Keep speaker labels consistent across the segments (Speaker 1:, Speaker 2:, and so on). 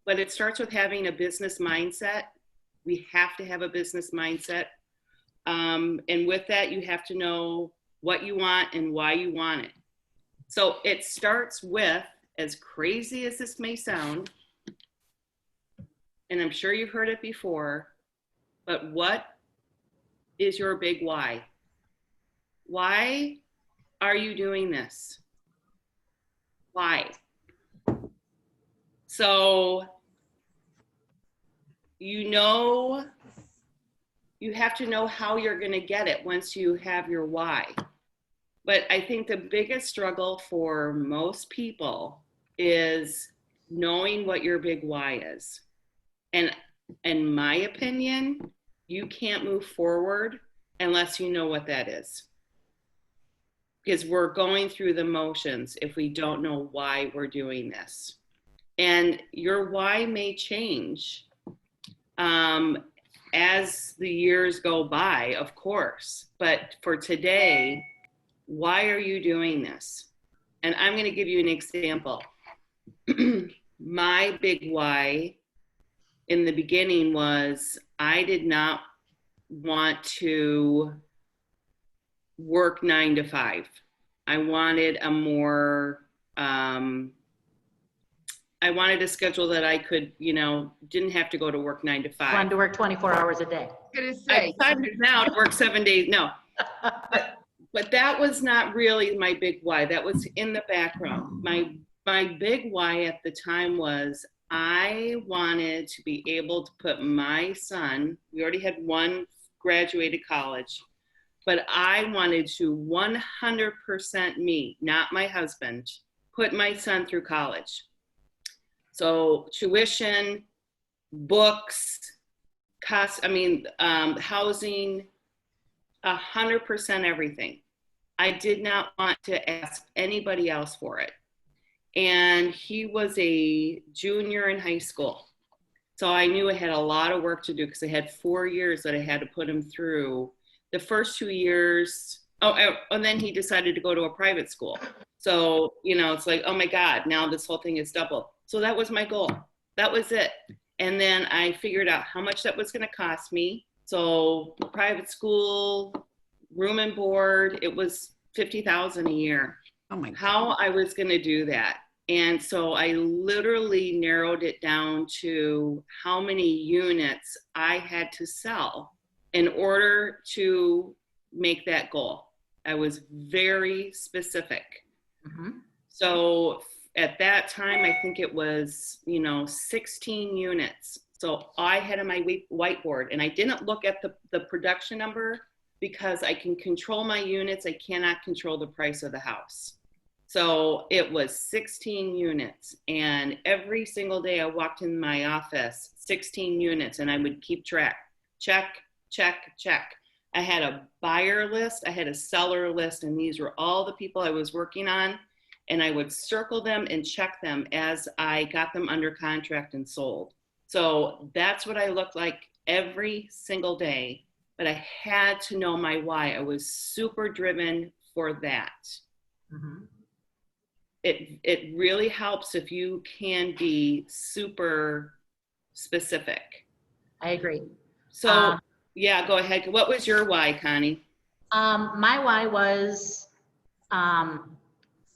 Speaker 1: but it starts with having a business mindset. We have to have a business mindset. And with that, you have to know what you want and why you want it. So it starts with, as crazy as this may sound, and I'm sure you've heard it before, but what is your big why? Why are you doing this? Why? So, you have to know how you're going to get it once you have your why. But I think the biggest struggle for most people is knowing what your big why is. And in my opinion, you can't move forward unless you know what that is. Because we're going through the motions if we don't know why we're doing this. And your why may change as the years go by, of course. But for today, why are you doing this? And I'm going to give you an example. My big why in the beginning was I did not want to work 9 to 5. I wanted a more, I wanted a schedule that I could, didn't have to go to work 9 to 5.
Speaker 2: Wanted to work 24 hours a day.
Speaker 1: I decided now to work 7 days. No, but that was not really my big why. That was in the background. My big why at the time was I wanted to be able to put my son, we already had one graduated college, but I wanted to 100% me, not my husband, put my son through college. So tuition, books, housing, 100% everything. I did not want to ask anybody else for it. And he was a junior in high school. So I knew I had a lot of work to do because I had 4 years that I had to put him through. The first 2 years, and then he decided to go to a private school. So, it's like, oh my God, now this whole thing is double. So that was my goal. That was it. And then I figured out how much that was going to cost me. So private school, room and board, it was $50,000 a year.
Speaker 3: Oh my God.
Speaker 1: How I was going to do that. And so I literally narrowed it down to how many units I had to sell in order to make that goal. I was very specific.
Speaker 2: Mm-hmm.
Speaker 1: So at that time, I think it was, 16 units. So I had on my whiteboard, and I didn't look at the production number because I can control my units. I cannot control the price of the house. So it was 16 units, and every single day I walked in my office, 16 units, and I would keep track, check, check, check. I had a buyer list, I had a seller list, and these were all the people I was working on, and I would circle them and check them as I got them under contract and sold. So that's what I looked like every single day, but I had to know my why. I was super driven for that.
Speaker 2: Mm-hmm.
Speaker 1: It really helps if you can be super specific.
Speaker 2: I agree.
Speaker 1: So yeah, go ahead. What was your why, Connie?
Speaker 2: My why was,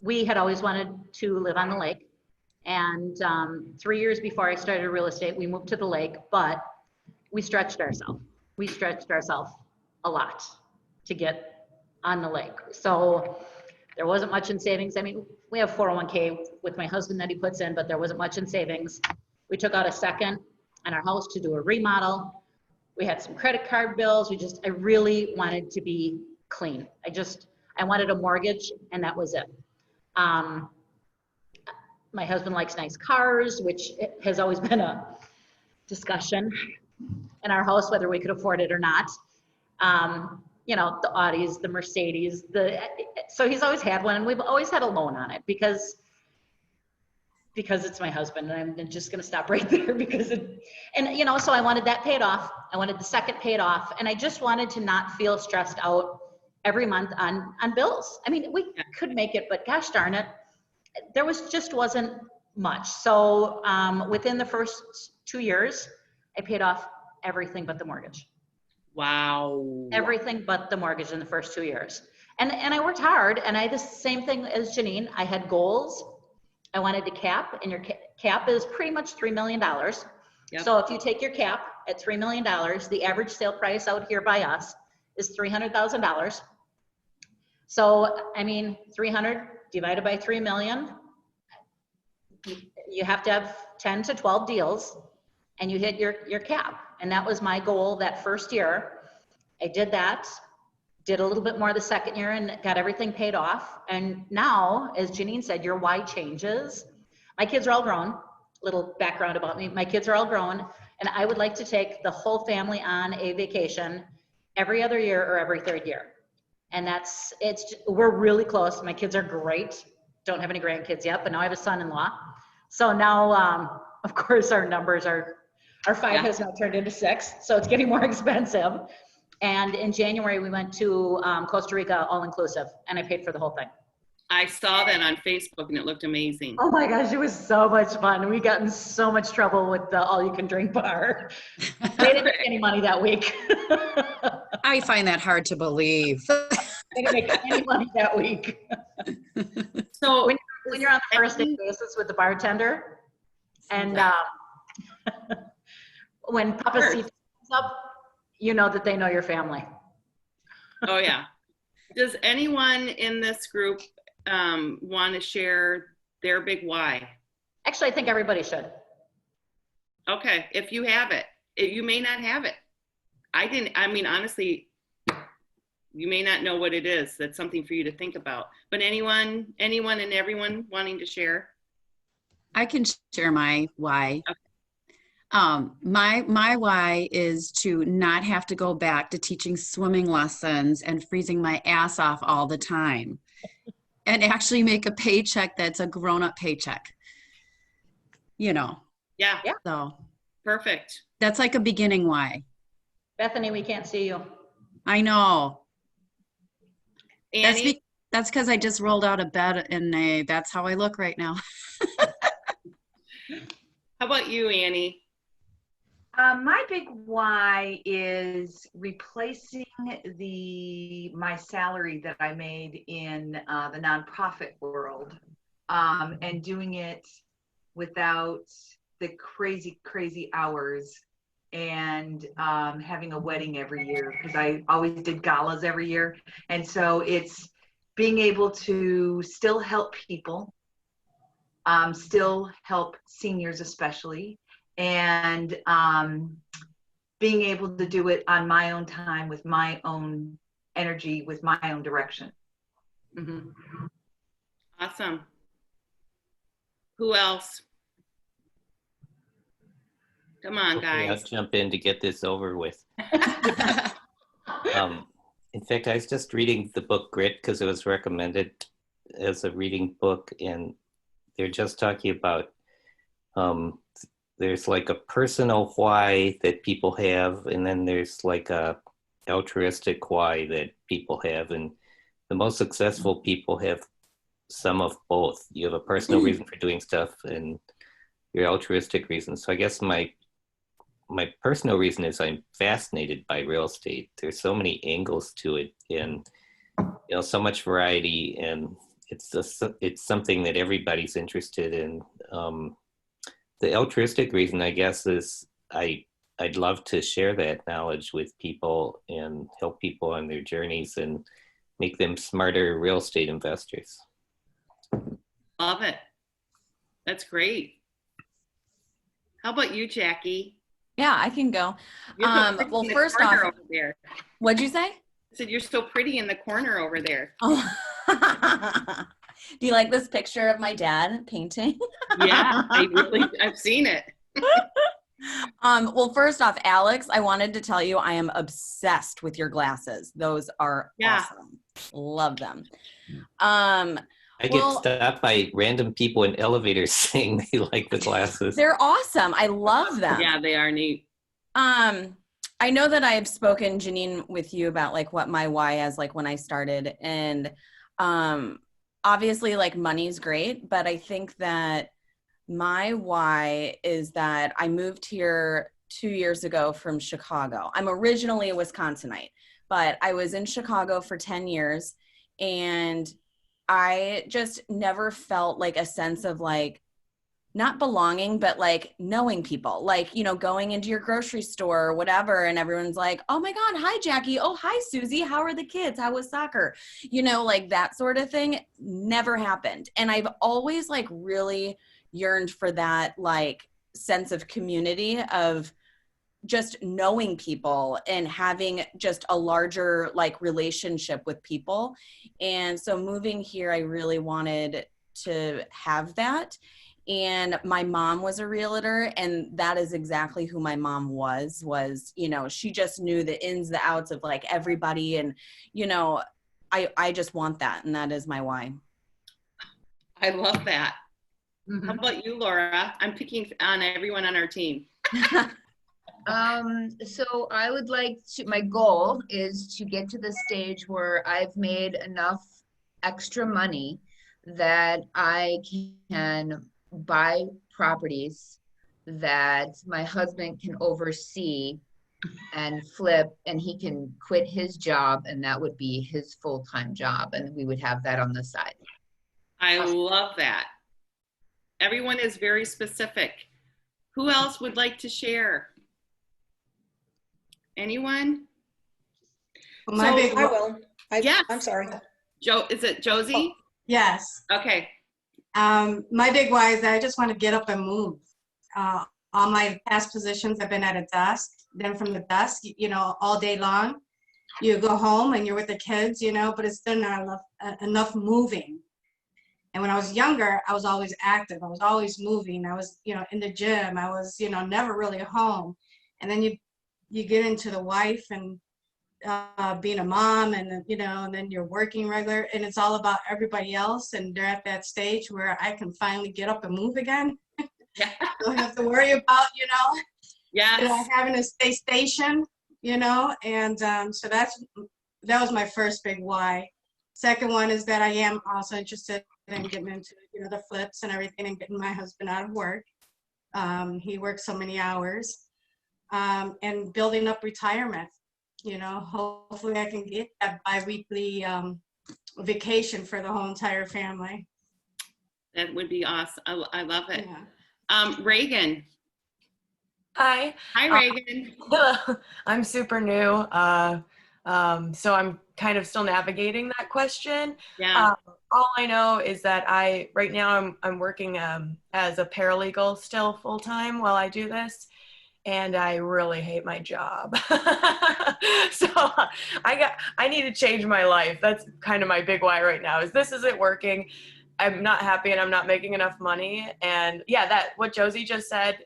Speaker 2: we had always wanted to live on the lake. And 3 years before I started real estate, we moved to the lake, but we stretched ourselves. We stretched ourselves a lot to get on the lake. So there wasn't much in savings. I mean, we have 401k with my husband that he puts in, but there wasn't much in savings. We took out a second on our house to do a remodel. We had some credit card bills. I really wanted to be clean. I wanted a mortgage, and that was it. My husband likes nice cars, which has always been a discussion in our house, whether we could afford it or not. The Audis, the Mercedes, so he's always had one, and we've always had a loan on it because it's my husband, and I'm just going to stop right there so I wanted that paid off. I wanted the second paid off, and I just wanted to not feel stressed out every month on bills. I mean, we could make it, but gosh darn it, there wasn't much. So within the first 2 years, I paid off everything but the mortgage.
Speaker 1: Wow.
Speaker 2: Everything but the mortgage in the first 2 years. And I worked hard, and I did the same thing as Janine. I had goals. I wanted to cap, and your cap is pretty much $3 million.
Speaker 1: Yep.
Speaker 2: So if you take your cap at $3 million, the average sale price out here by us is $300,000. So, I mean, 300 divided by 3 million, you have to have 10 to 12 deals and you hit your cap. And that was my goal that first year. I did that, did a little bit more the second year and got everything paid off. And now, as Janine said, your why changes. My kids are all grown. Little background about me. My kids are all grown, and I would like to take the whole family on a vacation every other year or every third year. And we're really close. My kids are great. Don't have any grandkids yet, but now I have a son-in-law. So now, of course, our numbers our 5 has now turned into 6, so it's getting more expensive. And in January, we went to Costa Rica all-inclusive, and I paid for the whole thing.
Speaker 1: I saw that on Facebook, and it looked amazing.
Speaker 2: Oh my gosh, it was so much fun. We got in so much trouble with the all-you-can-drink bar. They didn't make any money that week.
Speaker 3: I find that hard to believe.
Speaker 2: They didn't make any money that week.
Speaker 1: So
Speaker 2: when you're on the first date basis with the bartender, and when Papa C comes up, you know that they know your family.
Speaker 1: Oh yeah. Does anyone in this group want to share their big why?
Speaker 2: Actually, I think everybody should.
Speaker 1: Okay, if you have it. You may not have it. I mean, honestly, you may not know what it is. That's something for you to think about. But anyone and everyone wanting to share?
Speaker 3: I can share my why.
Speaker 1: Okay.
Speaker 3: My why is to not have to go back to teaching swimming lessons and freezing my ass off all the time, and actually make a paycheck that's a grown-up paycheck. You know.
Speaker 1: Yeah.
Speaker 3: So
Speaker 1: Perfect.
Speaker 3: that's like a beginning why.
Speaker 2: Bethany, we can't see you.
Speaker 3: I know.
Speaker 1: Annie?
Speaker 3: That's because I just rolled out of bed and that's how I look right now.
Speaker 1: How about you, Annie?
Speaker 4: My big why is replacing my salary that I made in the nonprofit world, and doing it without the crazy hours, and having a wedding every year, because I always did galas every year. And so it's being able to still help people, still help seniors especially, and being able to do it on my own time, with my own energy, with my own direction.
Speaker 2: Mm-hmm.
Speaker 1: Awesome. Who else? Come on,
Speaker 5: Okay, I'll
Speaker 1: guys.
Speaker 5: jump in to get this over with. In fact, I was just reading the book Grit because it was recommended as a reading book, and they're just talking about there's like a personal why that people have, and then there's like a altruistic why that people have, and the most successful people have some of both. You have a personal reason for doing stuff and your altruistic reason. So I guess my personal reason is I'm fascinated by real estate. There's so many angles to it, and so much variety, and it's something that everybody's interested in. The altruistic reason, I guess, is I'd love to share that knowledge with people and help people on their journeys and make them smarter real estate investors.
Speaker 1: Love it. That's great. How about you, Jackie?
Speaker 6: Yeah, I can go.
Speaker 1: You're so pretty
Speaker 6: Well,
Speaker 1: in the
Speaker 6: first
Speaker 1: corner
Speaker 6: off,
Speaker 1: over there.
Speaker 6: what'd you say?
Speaker 1: I said you're so pretty in the corner over there.
Speaker 6: Oh, do you like this picture of my dad painting?
Speaker 1: Yeah, I've seen it.
Speaker 6: Well, first off, Alex, I wanted to tell you I am obsessed with your glasses. Those are awesome. Love them.
Speaker 5: I get stopped by random people in elevators saying they like the glasses.
Speaker 6: They're awesome. I love them.
Speaker 1: Yeah, they are neat.
Speaker 6: I know that I have spoken, Janine, with you about like what my why is, like when I started, and obviously like money's great, but I think that My why is that I moved here 2 years ago from Chicago. I'm originally a Wisconsinite, but I was in Chicago for 10 years, and I just never felt like a sense of like, not belonging, but like knowing people, like, you know, going into your grocery store or whatever. And everyone's like, oh my God, hi, Jackie. Oh, hi, Susie. How are the kids? How was soccer? You know, like that sort of thing never happened. And I've always like really yearned for that, like sense of community, of just knowing people and having just a larger like relationship with people. And so moving here, I really wanted to have that. And my mom was a realtor, and that is exactly who my mom was, you know, she just knew the ins, the outs of like everybody. And, you know, I just want that. And that is my why.
Speaker 1: I love that.
Speaker 2: Mhm.
Speaker 1: How about you, Laura? I'm picking on everyone on our team.
Speaker 7: So I would like to, my goal is to get to the stage where I've made enough extra money that I can buy properties that my husband can oversee and flip, and he can quit his job, and that would be his full-time job, and we would have that on the side.
Speaker 1: I love that. Everyone is very specific. Who else would like to share? Anyone?
Speaker 8: My
Speaker 1: So-
Speaker 8: big,
Speaker 9: I will.
Speaker 1: Yes.
Speaker 9: I'm sorry.
Speaker 1: Joe, is it Josie?
Speaker 8: yes.
Speaker 1: Okay.
Speaker 8: My big why is that I just want to get up and move. All my past positions, I've been at a desk. Then from the desk, you know, all day long, you go home and you're with the kids, you know, but it's still not enough moving. And when I was younger, I was always active. I was always moving. I was, you know, in the gym. I was, you know, never really home. And then you get into the wife and being a mom, and you know, and then you're working regular, and it's all about everybody else, and they're at that stage where I can finally get up and move again.
Speaker 1: Yeah.
Speaker 8: Don't have to worry about, you know,
Speaker 1: Yes.
Speaker 8: having to stay stationed, you know, and so that was my first big why. Second one is that I am also interested in getting into, you know, the flips and everything, and getting my husband out of work. He works so many hours, and building up retirement. You know, hopefully I can get that bi-weekly vacation for the whole entire family.
Speaker 1: That would be awesome. I love it.
Speaker 8: Yeah.
Speaker 1: Reagan.
Speaker 10: Hi.
Speaker 1: Hi, Reagan.
Speaker 10: Hello. I'm super new. So I'm kind of still navigating that question.
Speaker 1: Yeah.
Speaker 10: All I know is that right now I'm working as a paralegal still full time while I do this, and I really hate my job. So I need to change my life. That's kind of my big why right now, is this isn't working. I'm not happy and I'm not making enough money. And yeah, that what Josie just said,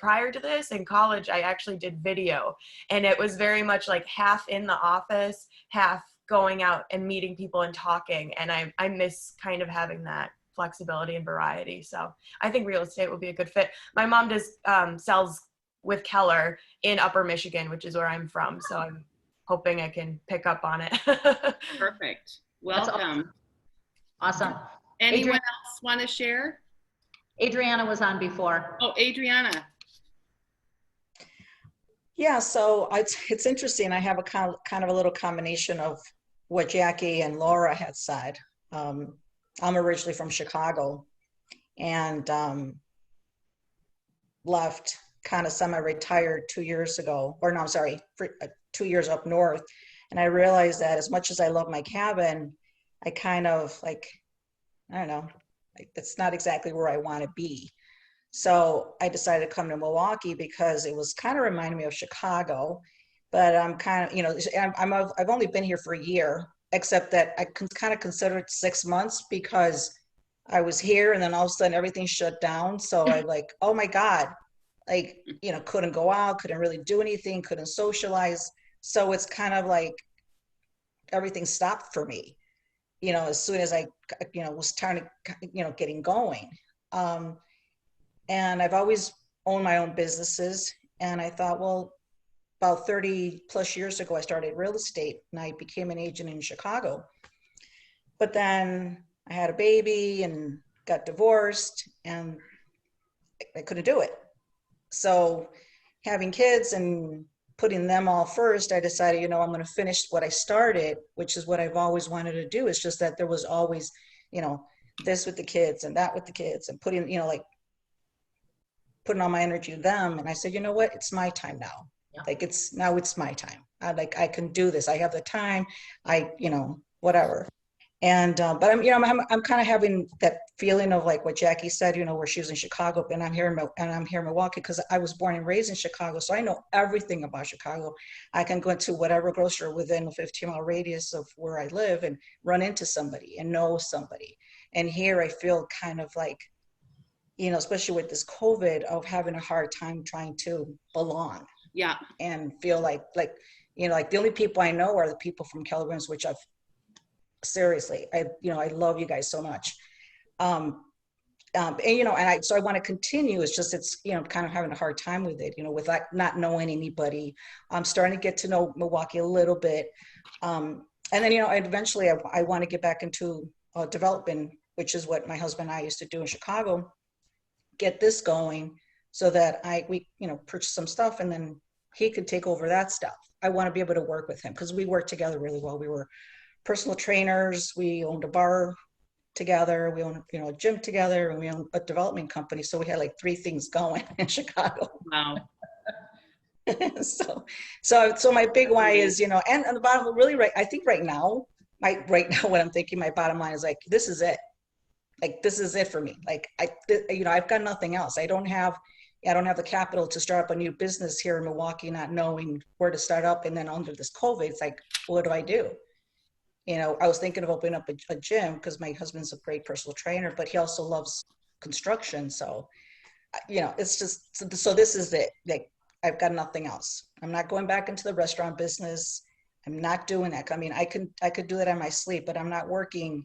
Speaker 10: prior to this in college, I actually did video, and it was very much like half in the office, half going out and meeting people and talking. And I miss kind of having that flexibility and variety. So I think real estate would be a good fit. My mom does sells with Keller in Upper Michigan, which is where I'm from. So I'm hoping I can pick up on it.
Speaker 1: Perfect.
Speaker 2: That's
Speaker 1: Welcome.
Speaker 2: Awesome.
Speaker 1: Anyone
Speaker 2: Adrian-
Speaker 1: else want to share?
Speaker 2: Adriana was on before.
Speaker 1: Oh, Adriana.
Speaker 9: Yeah, so it's interesting. I have a kind of a little combination of what Jackie and Laura had said. I'm originally from Chicago, and left kind of semi-retired 2 years ago, or no, I'm sorry, 2 years up north. And I realized that as much as I love my cabin, I kind of like, I don't know, it's not exactly where I want to be. So I decided to come to Milwaukee because it was kind of reminding me of Chicago, but I'm kind of, you know, I've only been here for a year, except that I kind of consider it 6 months because I was here and then all of a sudden everything shut down. So I like, oh my God, like, you know, couldn't go out, couldn't really do anything, couldn't socialize. So it's kind of like everything stopped for me, you know, as soon as I, you know, was trying to, you know, getting going. And I've always owned my own businesses. And I thought, well, about 30 plus years ago, I started real estate and I became an agent in Chicago. But then I had a baby and got divorced. And I couldn't do it. So having kids and putting them all first, I decided, you know, I'm going to finish what I started, which is what I've always wanted to do. It's just that there was always, you know, this with the kids and that with the kids and putting, you know, like putting all my energy to them. And I said, you know what, it's my time now.
Speaker 2: Yeah.
Speaker 9: Like it's my time. I can do this. I have the time. You know, whatever. And, but I'm, you know, I'm kind of having that feeling of like what Jackie said, you know, where she was in Chicago and I'm here in Milwaukee because I was born and raised in Chicago. So I know everything about Chicago. I can go into whatever grocery within a 15-mile radius of where I live and run into somebody and know somebody. And here I feel kind of like, you know, especially with this COVID, of having a hard time trying to belong.
Speaker 1: Yeah.
Speaker 9: And feel like, you know, like the only people I know are the people from Keller Williams, which I've seriously, you know, I love you guys so much. And, you know, so I want to continue. It's just, it's, you know, kind of having a hard time with it, you know, with like not knowing anybody. I'm starting to get to know Milwaukee a little bit. And then, you know, eventually I want to get back into development, which is what my husband and I used to do in Chicago, get this going so that we, you know, purchase some stuff and then he could take over that stuff. I want to be able to work with him because we work together really well. We were personal trainers. We owned a bar together. We owned, you know, a gym together, and we owned a development company. So we had like 3 things going in Chicago.
Speaker 1: Wow.
Speaker 9: So my big why is, you know, and the bottom really I think right now what I'm thinking, my bottom line is like, this is it. Like, this is it for me. Like you know, I've got nothing else. I don't have the capital to start up a new business here in Milwaukee, not knowing where to start up. And then under this COVID, it's like, what do I do? You know, I was thinking of opening up a gym because my husband's a great personal trainer, but he also loves construction. So, you know, it's just, so this is it. Like, I've got nothing else. I'm not going back into the restaurant business. I'm not doing that. I mean, I could do that on my sleep, but I'm not working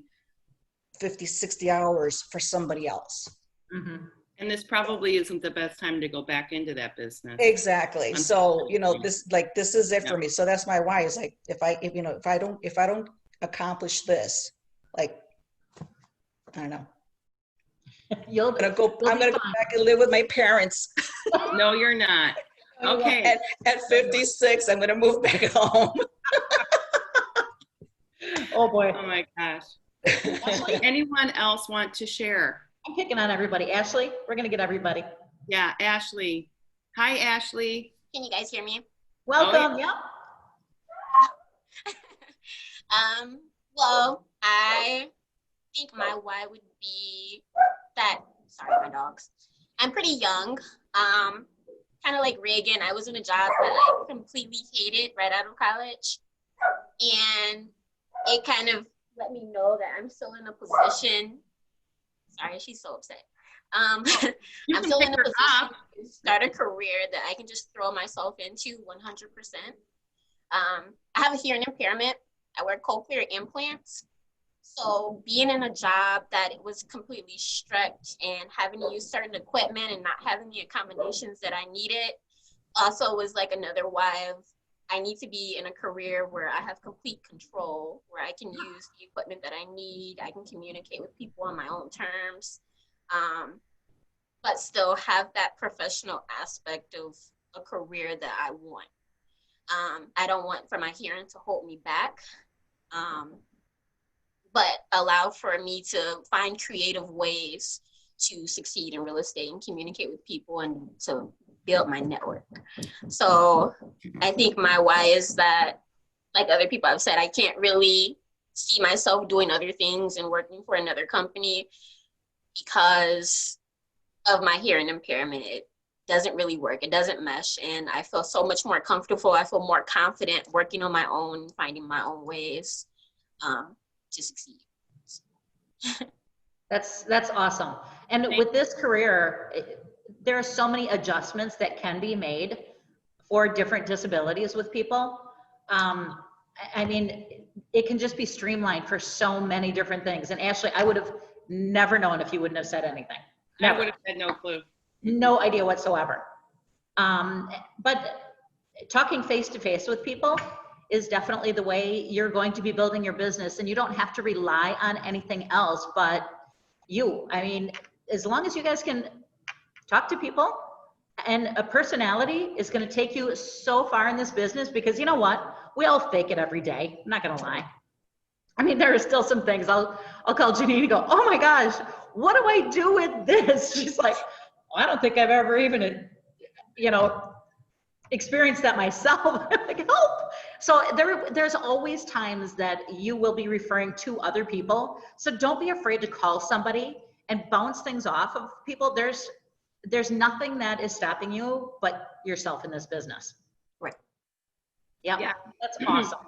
Speaker 9: 50, 60 hours for somebody else.
Speaker 2: Mm-hmm.
Speaker 1: And this probably isn't the best time to go back into that business.
Speaker 9: Exactly. So, you know, this is it for me. So that's my why, is like, if I don't accomplish this, like, I don't know. I'm gonna go back and live with my parents.
Speaker 1: No, you're not. Okay.
Speaker 9: At 56, I'm gonna move back home.
Speaker 2: Oh boy.
Speaker 1: Oh my gosh.
Speaker 2: Ashley?
Speaker 1: Anyone else want to share?
Speaker 2: I'm picking on everybody. Ashley, we're going to get everybody.
Speaker 1: Yeah, Ashley. Hi, Ashley.
Speaker 11: Can you guys hear me?
Speaker 2: Welcome. Yep.
Speaker 11: Well, I think my why would be that, sorry, my dogs. I'm pretty young. Kind of like Reagan, I was in a job that I completely hated right out of college. And it kind of let me know that I'm still in a position. Sorry, she's so upset. I'm still in a position to start a career that I can just throw myself into 100%. I have a hearing impairment. I wear cochlear implants. So being in a job that it was completely strict and having to use certain equipment and not having the accommodations that I needed also was like another why of I need to be in a career where I have complete control, where I can use the equipment that I need. I can communicate with people on my own terms, but still have that professional aspect of a career that I want. I don't want for my hearing to hold me back, but allow for me to find creative ways to succeed in real estate and communicate with people and to build my network. So I think my why is that, like other people have said, I can't really see myself doing other things and working for another company because of my hearing impairment. It doesn't really work. It doesn't mesh. And I feel so much more comfortable. I feel more confident working on my own, finding my own ways to succeed.
Speaker 2: That's awesome. And with this career, there are so many adjustments that can be made for different disabilities with people. I mean, it can just be streamlined for so many different things. And Ashley, I would have never known if you wouldn't have said anything. Never.
Speaker 1: I would have had no clue.
Speaker 2: No idea whatsoever. But talking face-to-face with people is definitely the way you're going to be building your business, and you don't have to rely on anything else but you. I mean, as long as you guys can Talk to people. And a personality is going to take you so far in this business because you know what? We all fake it every day. I'm not going to lie. I mean, there are still some things I'll call Janine and go, oh my gosh, what do I do with this? She's like, I don't think I've ever even, experienced that myself. Like, help. So there's always times that you will be referring to other people. So don't be afraid to call somebody and bounce things off of people. There's nothing that is stopping you but yourself in this business.
Speaker 9: Right.
Speaker 2: Yep.
Speaker 1: Yeah.
Speaker 2: That's awesome.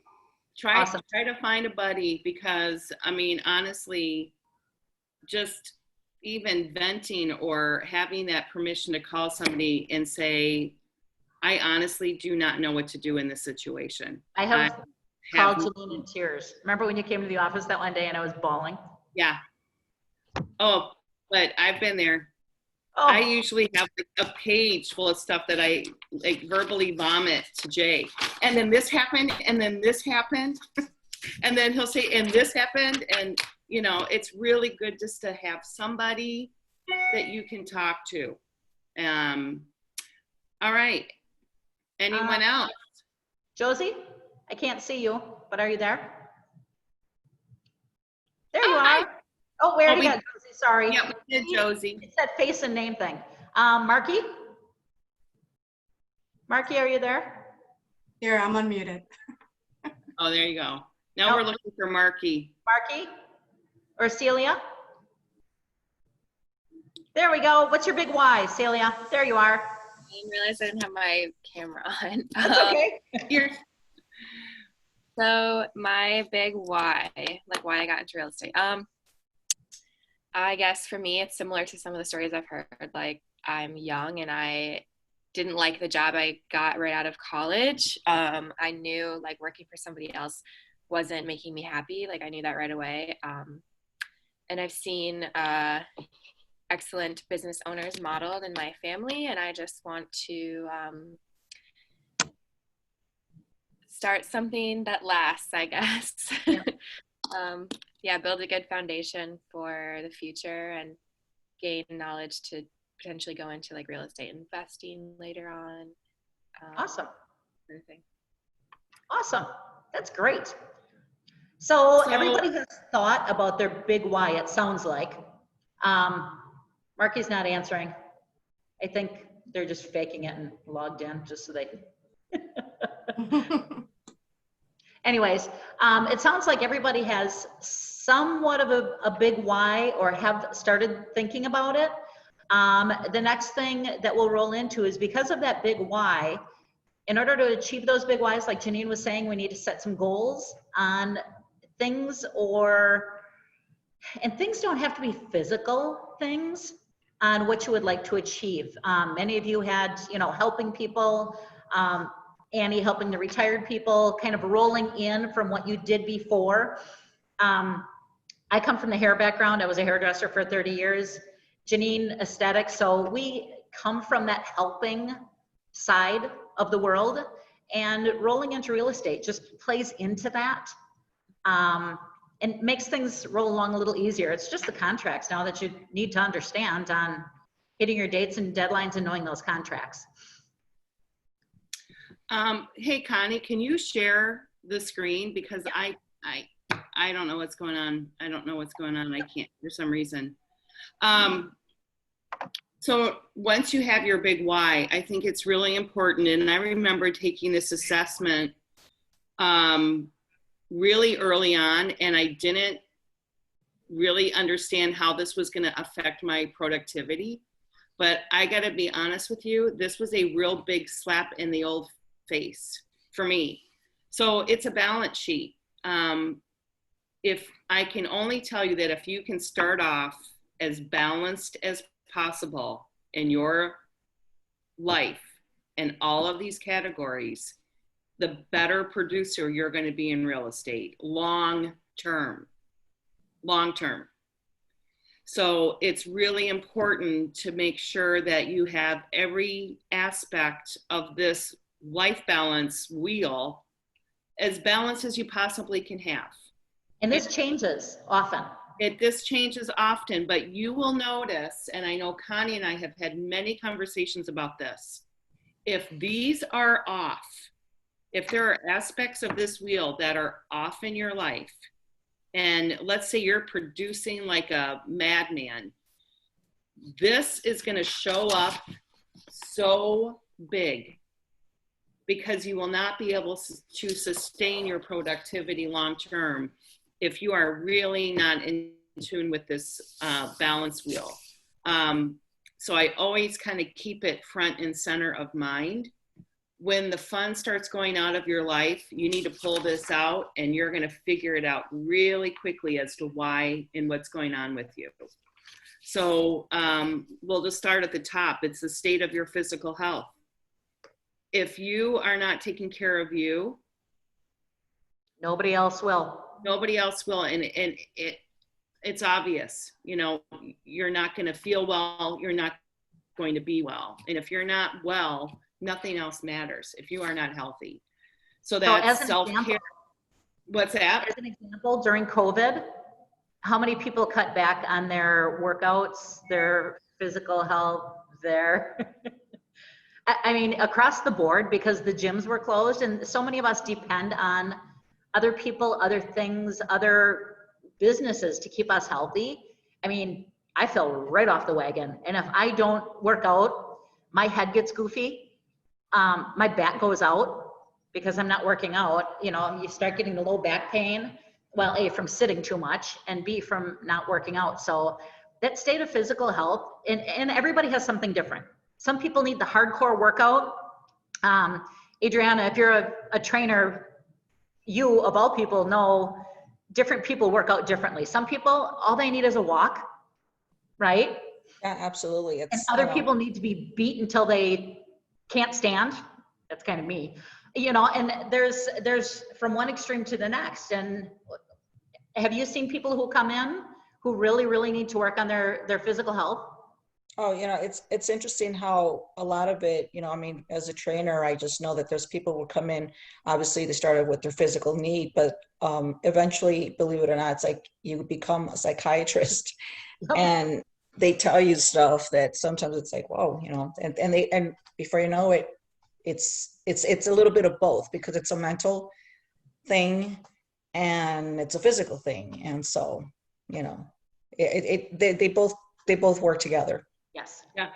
Speaker 1: Try
Speaker 2: Awesome.
Speaker 1: to find a buddy because, I mean, honestly, just even venting or having that permission to call somebody and say, I honestly do not know what to do in this situation.
Speaker 2: I have called Janine in tears. Remember when you came to the office that one day and I was bawling?
Speaker 1: Yeah. Oh, but I've been there.
Speaker 2: Oh.
Speaker 1: I usually have a page full of stuff that I like verbally vomit to Jay. And then this happened, and then this happened. And then he'll say, and this happened. And, it's really good just to have somebody that you can talk to. All right. Anyone else?
Speaker 2: Josie, I can't see you, but are you there? There you are. Oh, we already got Josie, sorry.
Speaker 1: Yeah, we did Josie.
Speaker 2: It's that face and name thing. Marky? Marky, are you there?
Speaker 8: Here, I'm unmuted.
Speaker 1: Oh, there you go. Now we're looking for Marky.
Speaker 2: Marky? Or Celia? There we go. What's your big why, Celia? There you are.
Speaker 12: I didn't realize I didn't have my camera on.
Speaker 2: That's okay.
Speaker 12: So my big why, like why I got into real estate. I guess for me, it's similar to some of the stories I've heard. Like I'm young and I didn't like the job I got right out of college. I knew like working for somebody else wasn't making me happy. Like I knew that right away. And I've seen excellent business owners modeled in my family, and I just want to start something that lasts, I guess. Yeah. Build a good foundation for the future and gain knowledge to potentially go into like real estate investing later on.
Speaker 2: Awesome.
Speaker 12: Sort of thing.
Speaker 2: Awesome. That's great. So everybody has thought about their big why, it sounds like. Marky's not answering. I think they're just faking it and logged in just so they Anyways, it sounds like everybody has somewhat of a big why or have started thinking about it. The next thing that we'll roll into is because of that big why, in order to achieve those big whys, like Janine was saying, we need to set some goals on things and things don't have to be physical things on what you would like to achieve. Many of you had, helping people, Annie helping the retired people, kind of rolling in from what you did before. I come from the hair background. I was a hairdresser for 30 years. Janine, aesthetics. So we come from that helping side of the world, and rolling into real estate just plays into that. And makes things roll along a little easier. It's just the contracts now that you need to understand on hitting your dates and deadlines and knowing those contracts.
Speaker 1: Hey, Connie, can you share the screen? Because I don't know what's going on. I don't know what's going on. I can't for some reason. So once you have your big why, I think it's really important. And I remember taking this assessment really early on, and I didn't really understand how this was going to affect my productivity. But I got to be honest with you, this was a real big slap in the old face for me. So it's a balance sheet. If I can only tell you that if you can start off as balanced as possible in your life in all of these categories, the better producer you're going to be in real estate long term. So it's really important to make sure that you have every aspect of this life balance wheel as balanced as you possibly can have.
Speaker 2: And this changes often.
Speaker 1: This changes often, but you will notice, and I know Connie and I have had many conversations about this. If these are off, if there are aspects of this wheel that are off in your life, and let's say you're producing like a madman, this is going to show up so big because you will not be able to sustain your productivity long term if you are really not in tune with this balance wheel. So I always kind of keep it front and center of mind. When the fun starts going out of your life, you need to pull this out, and you're going to figure it out really quickly as to why and what's going on with you. So we'll just start at the top. It's the state of your physical health. If you are not taking care of you,
Speaker 2: Nobody else will.
Speaker 1: Nobody else will, and it's obvious. You know, you're not going to feel well. You're not going to be well, and if you're not well, nothing else matters. If you are not healthy, so that's self-care. What's that?
Speaker 2: As an example, during COVID, how many people cut back on their workouts, their physical health, their I mean, across the board, because the gyms were closed, and so many of us depend on other people, other things, other businesses to keep us healthy. I mean, I fell right off the wagon. And if I don't work out, my head gets goofy. My back goes out because I'm not working out. You know, you start getting the low back pain. Well, A, from sitting too much, and B, from not working out. So that state of physical health, and everybody has something different. Some people need the hardcore workout. Adriana, if you're a trainer, you of all people know different people work out differently. Some people, all they need is a walk, right?
Speaker 9: Yeah, absolutely.
Speaker 2: And other people need to be beat until they can't stand. That's kind of me, you know, and there's from one extreme to the next. And have you seen people who come in who really need to work on their physical health?
Speaker 9: Oh, you know, it's interesting how a lot of it, you know, I mean, as a trainer, I just know that there's people who come in, obviously they started with their physical need, but eventually, believe it or not, it's like you become a psychiatrist and they tell you stuff that sometimes it's like, whoa, you know, and before you know it, it's a little bit of both, because it's a mental thing and it's a physical thing. And so, you know, they both work together.
Speaker 2: Yes.
Speaker 1: Yeah.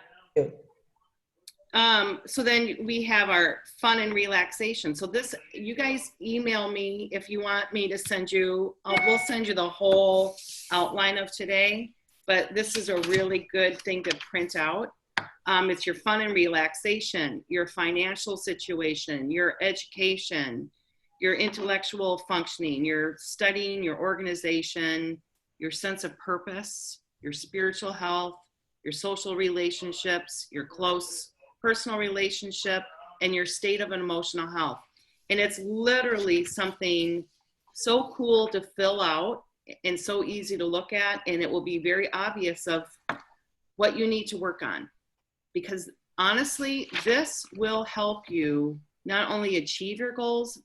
Speaker 1: So then we have our fun and relaxation. So this, you guys email me if you want me to send you, we'll send you the whole outline of today, but this is a really good thing to print out. It's your fun and relaxation, your financial situation, your education, your intellectual functioning, your studying, your organization, your sense of purpose, your spiritual health, your social relationships, your close personal relationship, and your state of emotional health. And it's literally something so cool to fill out and so easy to look at, and it will be very obvious of what you need to work on. Because honestly, this will help you not only achieve your goals,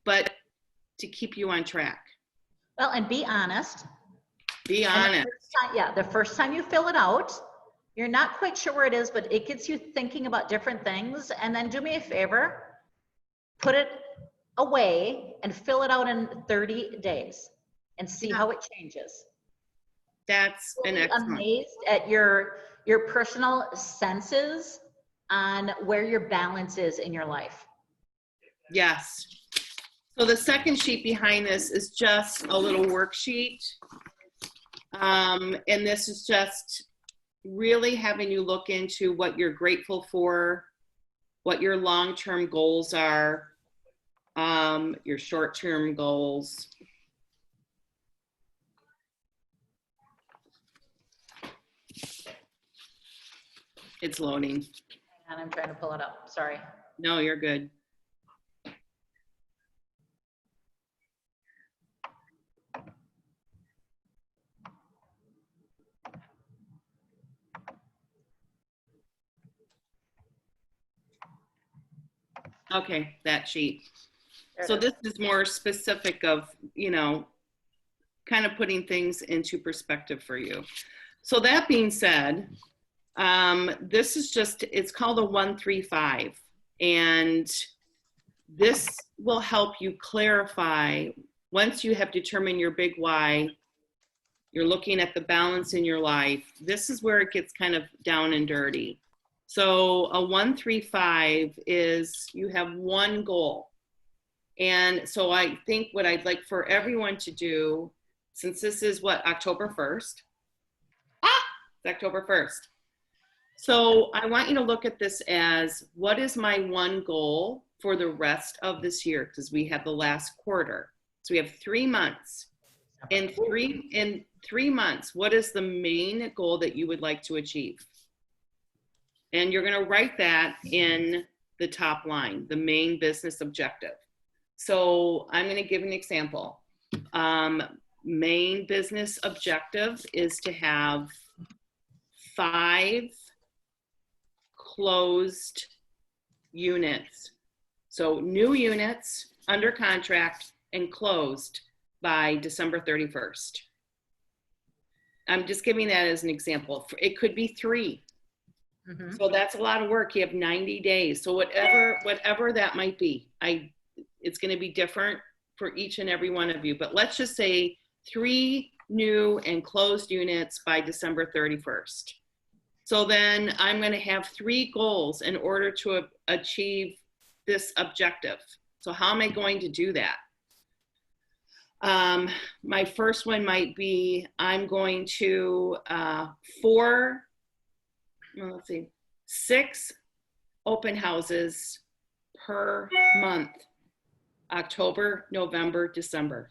Speaker 1: but to keep you on track.
Speaker 2: Well, and be honest.
Speaker 1: Be honest.
Speaker 2: The first time you fill it out, you're not quite sure where it is, but it gets you thinking about different things. And then do me a favor, put it away and fill it out in 30 days and see how it changes.
Speaker 1: That's an excellent.
Speaker 2: Amazed at your personal senses on where your balance is in your life.
Speaker 1: Yes. So the second sheet behind this is just a little worksheet. And this is just really having you look into what you're grateful for, what your long-term goals are, your short-term goals. It's loading.
Speaker 2: And I'm trying to pull it up, sorry.
Speaker 1: No, you're good. Okay, that sheet. So this is more specific of, you know, kind of putting things into perspective for you. So that being said, this is just, it's called a 135. And this will help you clarify, once you have determined your big why, you're looking at the balance in your life. This is where it gets kind of down and dirty. So a 135 is you have one goal. And so I think what I'd like for everyone to do, since this is what, October 1st? It's October 1st. So I want you to look at this as, what is my one goal for the rest of this year? Because we have the last quarter. So we have 3 months. In three months, what is the main goal that you would like to achieve? And you're going to write that in the top line, the main business objective. So I'm going to give an example. Main business objective is to have 5 closed units. So new units under contract and closed by December 31st. I'm just giving that as an example. It could be 3. Mm-hmm. So that's a lot of work. You have 90 days. So whatever that might be, it's going to be different for each and every one of you. But let's just say 3 new and closed units by December 31st. So then I'm going to have 3 goals in order to achieve this objective. So how am I going to do that? My first one might be, I'm going to 6 open houses per month, October, November, December.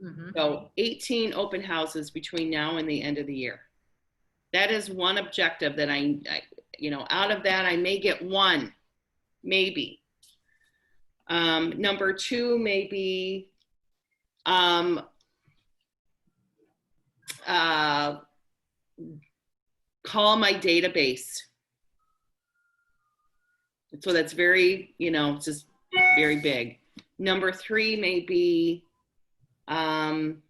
Speaker 1: Mm-hmm. So 18 open houses between now and the end of the year. That is one objective that I out of that, I may get 1, maybe. Number 2 may be, call my database. So that's very, it's just very big. Number 3 may be, I'm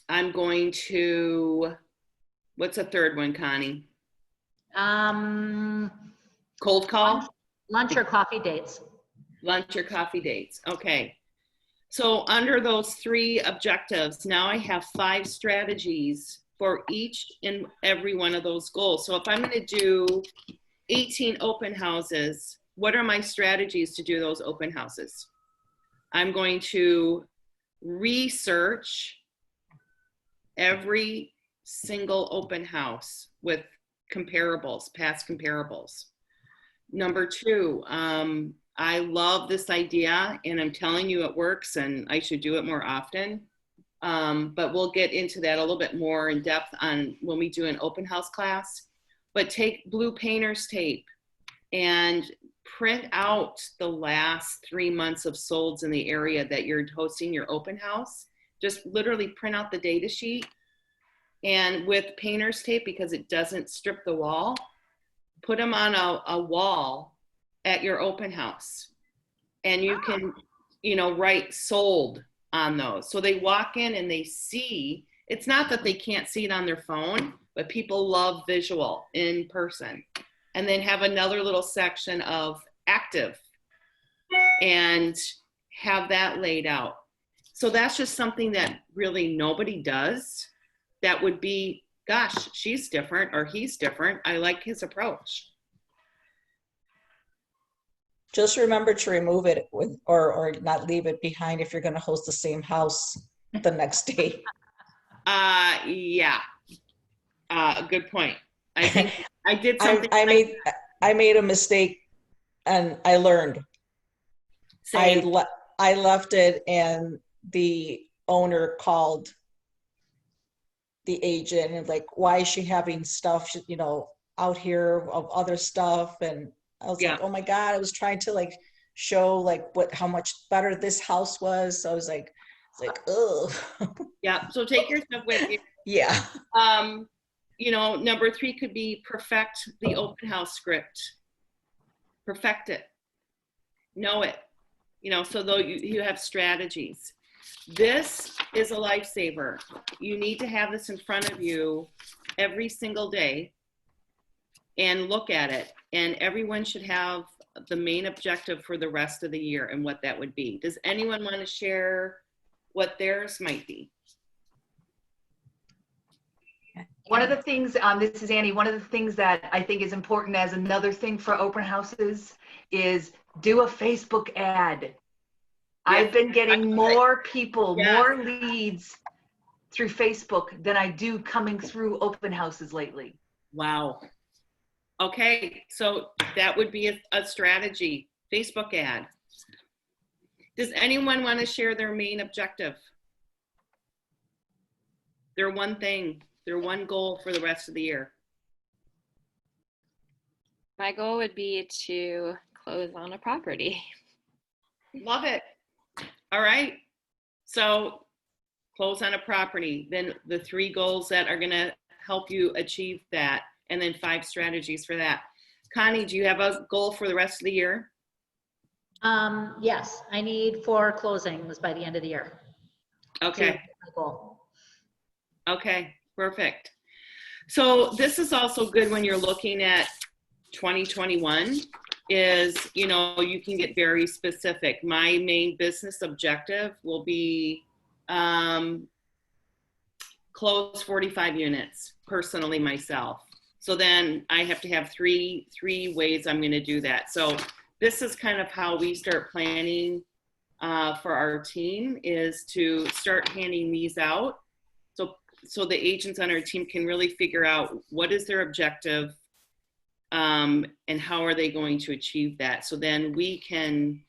Speaker 1: going to, what's a third one, Connie? Cold call?
Speaker 2: Lunch or coffee dates.
Speaker 1: Lunch or coffee dates. Okay. So under those 3 objectives, now I have 5 strategies for each and every one of those goals. So if I'm going to do 18 open houses, what are my strategies to do those open houses? I'm going to research every single open house with comparables, past comparables. Number 2, I love this idea, and I'm telling you it works, and I should do it more often. But we'll get into that a little bit more in depth on when we do an open house class. But take blue painter's tape and print out the last 3 months of solds in the area that you're hosting your open house. Just literally print out the data sheet, and with painter's tape, because it doesn't strip the wall, put them on a wall at your open house. And you can, write sold on those. So they walk in and they see, it's not that they can't see it on their phone, but people love visual in person. And then have another little section of active and have that laid out. So that's just something that really nobody does. That would be, gosh, she's different or he's different. I like his approach.
Speaker 9: Just remember to remove it or not leave it behind if you're going to host the same house the next day.
Speaker 1: Yeah. Good point. I think I did something.
Speaker 9: I made a mistake and I learned. I left it, and the owner called the agent and like, why is she having stuff, out here of other stuff? And I was like, oh my God, I was trying to like show like how much better this house was. So I was like, oh.
Speaker 1: Yeah. So take your stuff with you.
Speaker 9: Yeah.
Speaker 1: Number 3 could be perfect the open house script. Perfect it. Know it. So though you have strategies. This is a lifesaver. You need to have this in front of you every single day and look at it. And everyone should have the main objective for the rest of the year and what that would be. Does anyone want to share what theirs might be?
Speaker 4: One of the things, this is Annie, one of the things that I think is important as another thing for open houses is do a Facebook ad. I've been getting more people, more leads through Facebook than I do coming through open houses lately.
Speaker 1: Wow. Okay, so that would be a strategy, Facebook ad. Does anyone want to share their main objective? Their one thing, their one goal for the rest of the year?
Speaker 12: My goal would be to close on a property.
Speaker 1: Love it. All right. So close on a property, then the 3 goals that are going to help you achieve that, and then 5 strategies for that. Connie, do you have a goal for the rest of the year?
Speaker 2: Yes, I need 4 closings by the end of the year.
Speaker 1: Okay.
Speaker 2: My goal.
Speaker 1: Okay, perfect. So this is also good when you're looking at 2021 is, you know, you can get very specific. My main business objective will be close 45 units personally myself. So then I have to have three ways I'm going to do that. So this is kind of how we start planning for our team, is to start handing these out. So the agents on our team can really figure out what is their objective and how are they going to achieve that. So then we can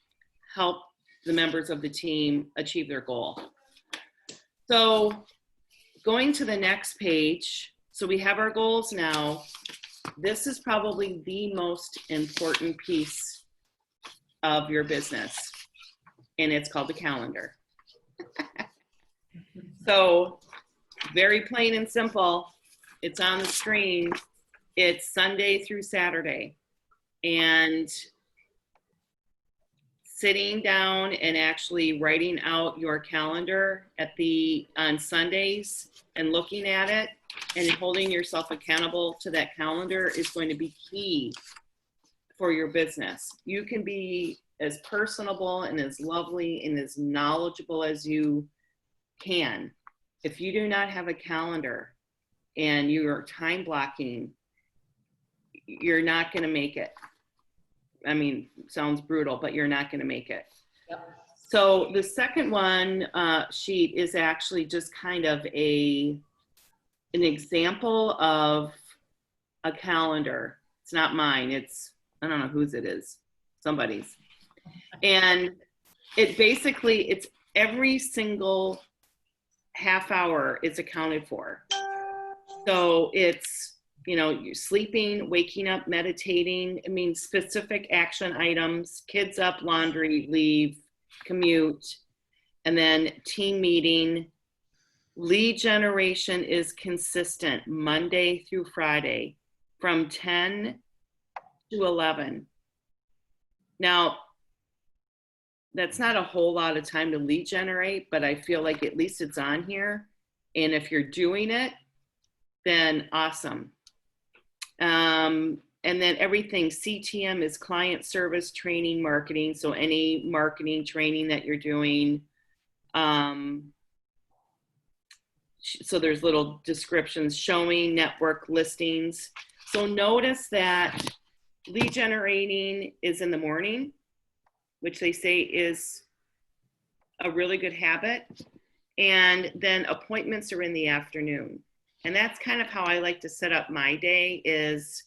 Speaker 1: help the members of the team achieve their goal. So going to the next page, so we have our goals now. This is probably the most important piece of your business, and it's called the calendar. So very plain and simple. It's on the screen. It's Sunday through Saturday. And sitting down and actually writing out your calendar on Sundays and looking at it and holding yourself accountable to that calendar is going to be key for your business. You can be as personable and as lovely and as knowledgeable as you can. If you do not have a calendar and you are time blocking, you're not going to make it. I mean, sounds brutal, but you're not going to make it. Yep. So the second one sheet is actually just kind of an example of a calendar. It's not mine. It's, I don't know whose it is, somebody's. And it basically, it's every single half hour is accounted for. So it's, you know, you're sleeping, waking up, meditating. I mean, specific action items, kids up, laundry, leave, commute, and then team meeting. Lead generation is consistent Monday through Friday from 10 to 11. Now, that's not a whole lot of time to lead generate, but I feel like at least it's on here. And if you're doing it, then awesome. And then everything, CTM is client service, training, marketing. So any marketing training that you're doing. So there's little descriptions, showing, network, listings. So notice that lead generating is in the morning, which they say is a really good habit. And then appointments are in the afternoon. And that's kind of how I like to set up my day, is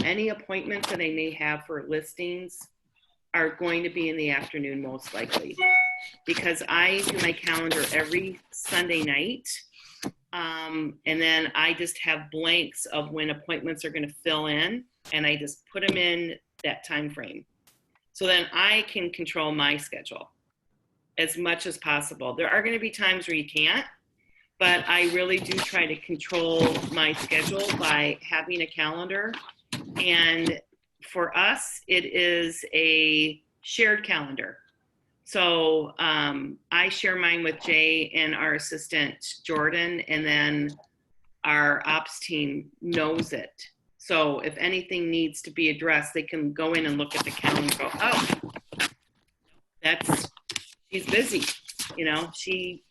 Speaker 1: any appointments that I may have for listings are going to be in the afternoon most likely, because I do my calendar every Sunday night. And then I just have blanks of when appointments are going to fill in, and I just put them in that time frame. So then I can control my schedule as much as possible. There are going to be times where you can't, but I really do try to control my schedule by having a calendar. And for us, it is a shared calendar. So I share mine with Jay and our assistant Jordan, and then our ops team knows it. So if anything needs to be addressed, they can go in and look at the calendar and go, oh, she's busy. You know, she's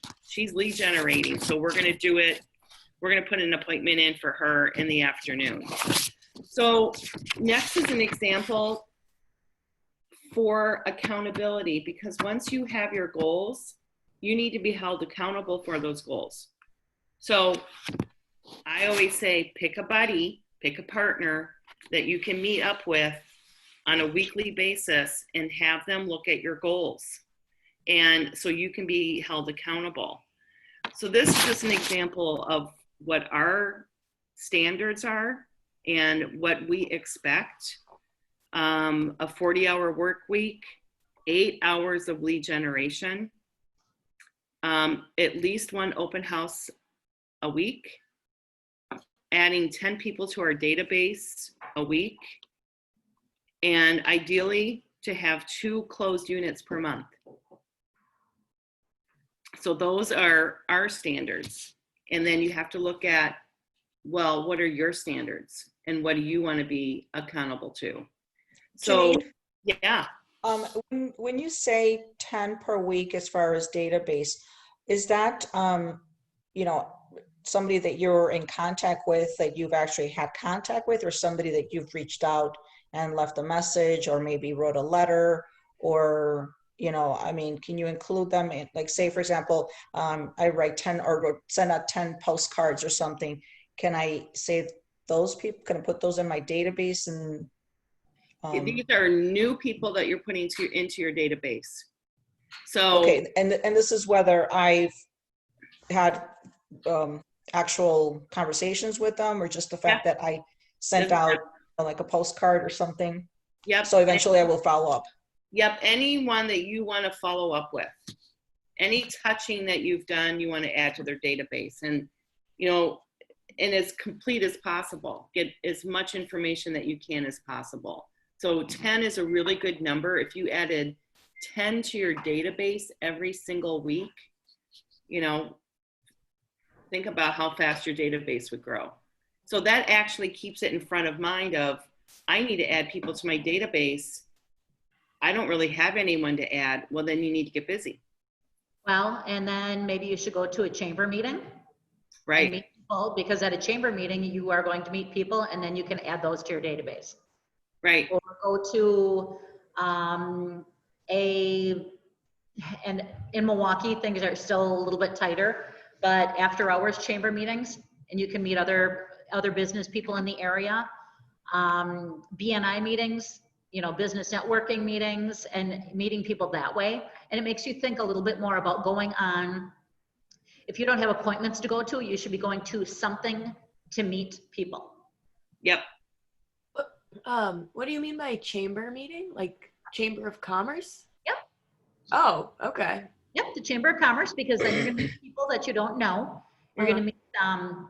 Speaker 1: lead generating. So we're going to do it. We're going to put an appointment in for her in the afternoon. So next is an example for accountability, because once you have your goals, you need to be held accountable for those goals. So I always say, pick a buddy, pick a partner that you can meet up with on a weekly basis and have them look at your goals. And so you can be held accountable. So this is just an example of what our standards are and what we expect. A 40-hour work week, 8 hours of lead generation, at least one open house a week, adding 10 people to our database a week, and ideally to have 2 closed units per month. So those are our standards. And then you have to look at, well, what are your standards and what do you want to be accountable to? So,
Speaker 9: Janine,
Speaker 1: yeah.
Speaker 9: when you say 10 per week as far as database, is that, you know, somebody that you're in contact with, that you've actually had contact with, or somebody that you've reached out and left a message or maybe wrote a letter, or, you know, I mean, can you include them in, like, say, for example, I write 10 or send out 10 postcards or something. Can I say those people, can I put those in my database? And
Speaker 1: these are new people that you're putting into your database. So
Speaker 9: okay, and this is whether I've had actual conversations with them, or just the fact that I sent out like a postcard or something.
Speaker 1: Yep.
Speaker 9: So eventually I will follow up.
Speaker 1: Yep. Anyone that you want to follow up with, any touching that you've done, you want to add to their database, and, you know, and as complete as possible. Get as much information that you can as possible. So 10 is a really good number. If you added 10 to your database every single week, you know, think about how fast your database would grow. So that actually keeps it in front of mind of, I need to add people to my database. I don't really have anyone to add. Well, then you need to get busy.
Speaker 2: Well, and then maybe you should go to a chamber meeting.
Speaker 1: Right.
Speaker 2: And meet people, because at a chamber meeting, you are going to meet people, and then you can add those to your database.
Speaker 1: Right.
Speaker 2: Or go to and in Milwaukee, things are still a little bit tighter, but after hours chamber meetings, and you can meet other business people in the area. BNI meetings, you know, business networking meetings, and meeting people that way. And it makes you think a little bit more about going on. If you don't have appointments to go to, you should be going to something to meet people.
Speaker 1: Yep.
Speaker 10: What do you mean by chamber meeting? Like Chamber of Commerce?
Speaker 2: Yep.
Speaker 10: Oh, okay.
Speaker 2: Yep, the Chamber of Commerce, because then you're going to meet people that you don't know. You're going to meet,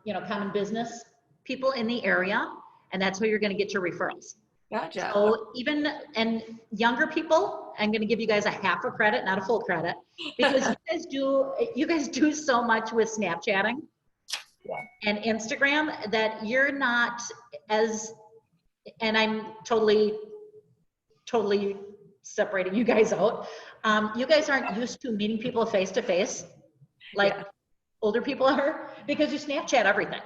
Speaker 2: you know, common business people in the area, and that's how you're going to get your referrals.
Speaker 10: Gotcha.
Speaker 2: So even, and younger people, I'm going to give you guys a half a credit, not a full credit, because you guys do so much with Snapchatting and Instagram that you're not as, and I'm totally separating you guys out. You guys aren't used to meeting people face to face like older people are, because you Snapchat everything.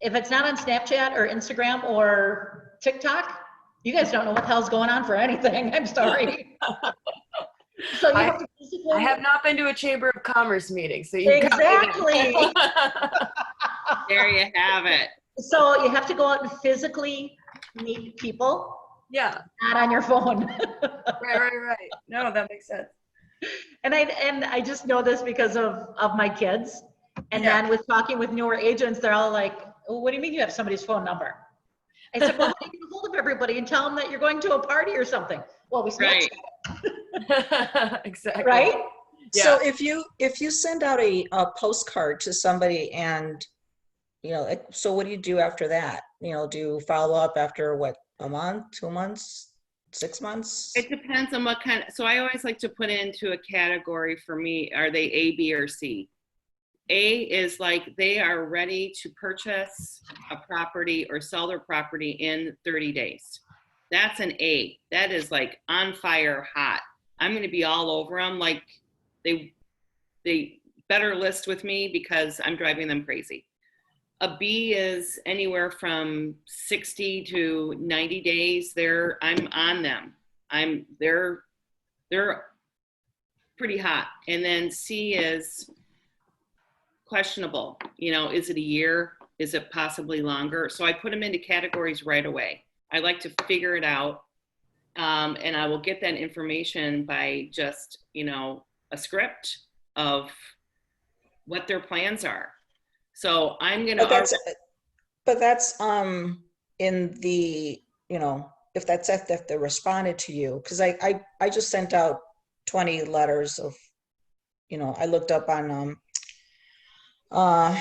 Speaker 2: If it's not on Snapchat or Instagram or TikTok, you guys don't know what the hell's going on for anything. I'm sorry. So you have to physically.
Speaker 10: I have not been to a Chamber of Commerce meeting, so you
Speaker 2: exactly.
Speaker 1: There you have it.
Speaker 2: So you have to go out and physically meet people.
Speaker 10: Yeah.
Speaker 2: Not on your phone.
Speaker 10: Right. No, that makes sense.
Speaker 2: And I just know this because of my kids. And then with talking with newer agents, they're all like, well, what do you mean you have somebody's phone number? I said, well, how do you get a hold of everybody and tell them that you're going to a party or something? Well, we Snapchat.
Speaker 10: Right. Exactly.
Speaker 2: Right?
Speaker 9: Yeah. So if you send out a postcard to somebody, and, you know, so what do you do after that? You know, do you follow up after what, a month, 2 months? 6 months?
Speaker 1: It depends on what kind. So I always like to put into a category for me, are they A, B, or C? A is like they are ready to purchase a property or sell their property in 30 days. That's an A. That is like on fire hot. I'm going to be all over them. Like they better list with me because I'm driving them crazy. A B is anywhere from 60 to 90 days. I'm on them. They're pretty hot. And then C is questionable. You know, is it a year? Is it possibly longer? So I put them into categories right away. I like to figure it out. And I will get that information by just, you know, a script of what their plans are. So I'm going to.
Speaker 9: But that's in the, you know, if they responded to you, because I just sent out 20 letters of, you know, I looked up on the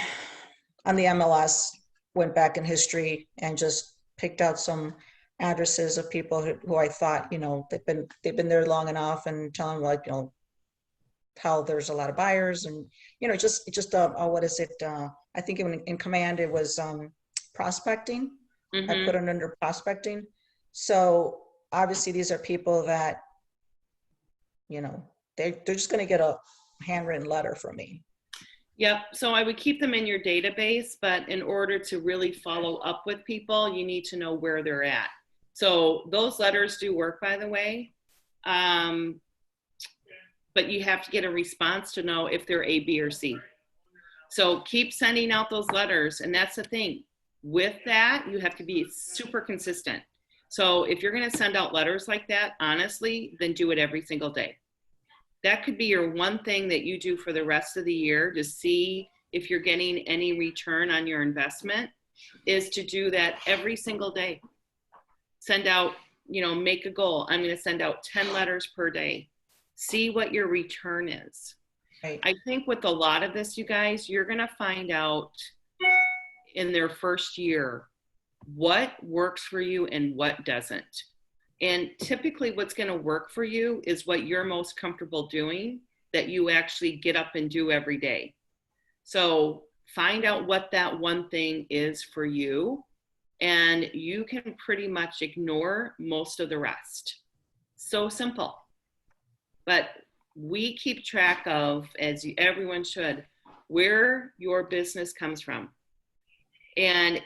Speaker 9: MLS, went back in history and just picked out some addresses of people who I thought, you know, they've been there long enough, and telling them, like, you know, how there's a lot of buyers, and, you know, just what is it? I think in command it was prospecting.
Speaker 1: Mm-hmm.
Speaker 9: I put it under prospecting. So obviously these are people that, you know, they're just going to get a handwritten letter from me.
Speaker 1: Yep. So I would keep them in your database, but in order to really follow up with people, you need to know where they're at. So those letters do work, by the way. But you have to get a response to know if they're A, B, or C. So keep sending out those letters. And that's the thing. With that, you have to be super consistent. So if you're going to send out letters like that, honestly, then do it every single day. That could be your one thing that you do for the rest of the year to see if you're getting any return on your investment, is to do that every single day. Send out, you know, make a goal. I'm going to send out 10 letters per day. See what your return is.
Speaker 9: Right.
Speaker 1: I think with a lot of this, you guys, you're going to find out in their first year what works for you and what doesn't. And typically what's going to work for you is what you're most comfortable doing, that you actually get up and do every day. So find out what that one thing is for you, and you can pretty much ignore most of the rest. So simple. But we keep track of, as everyone should, where your business comes from. And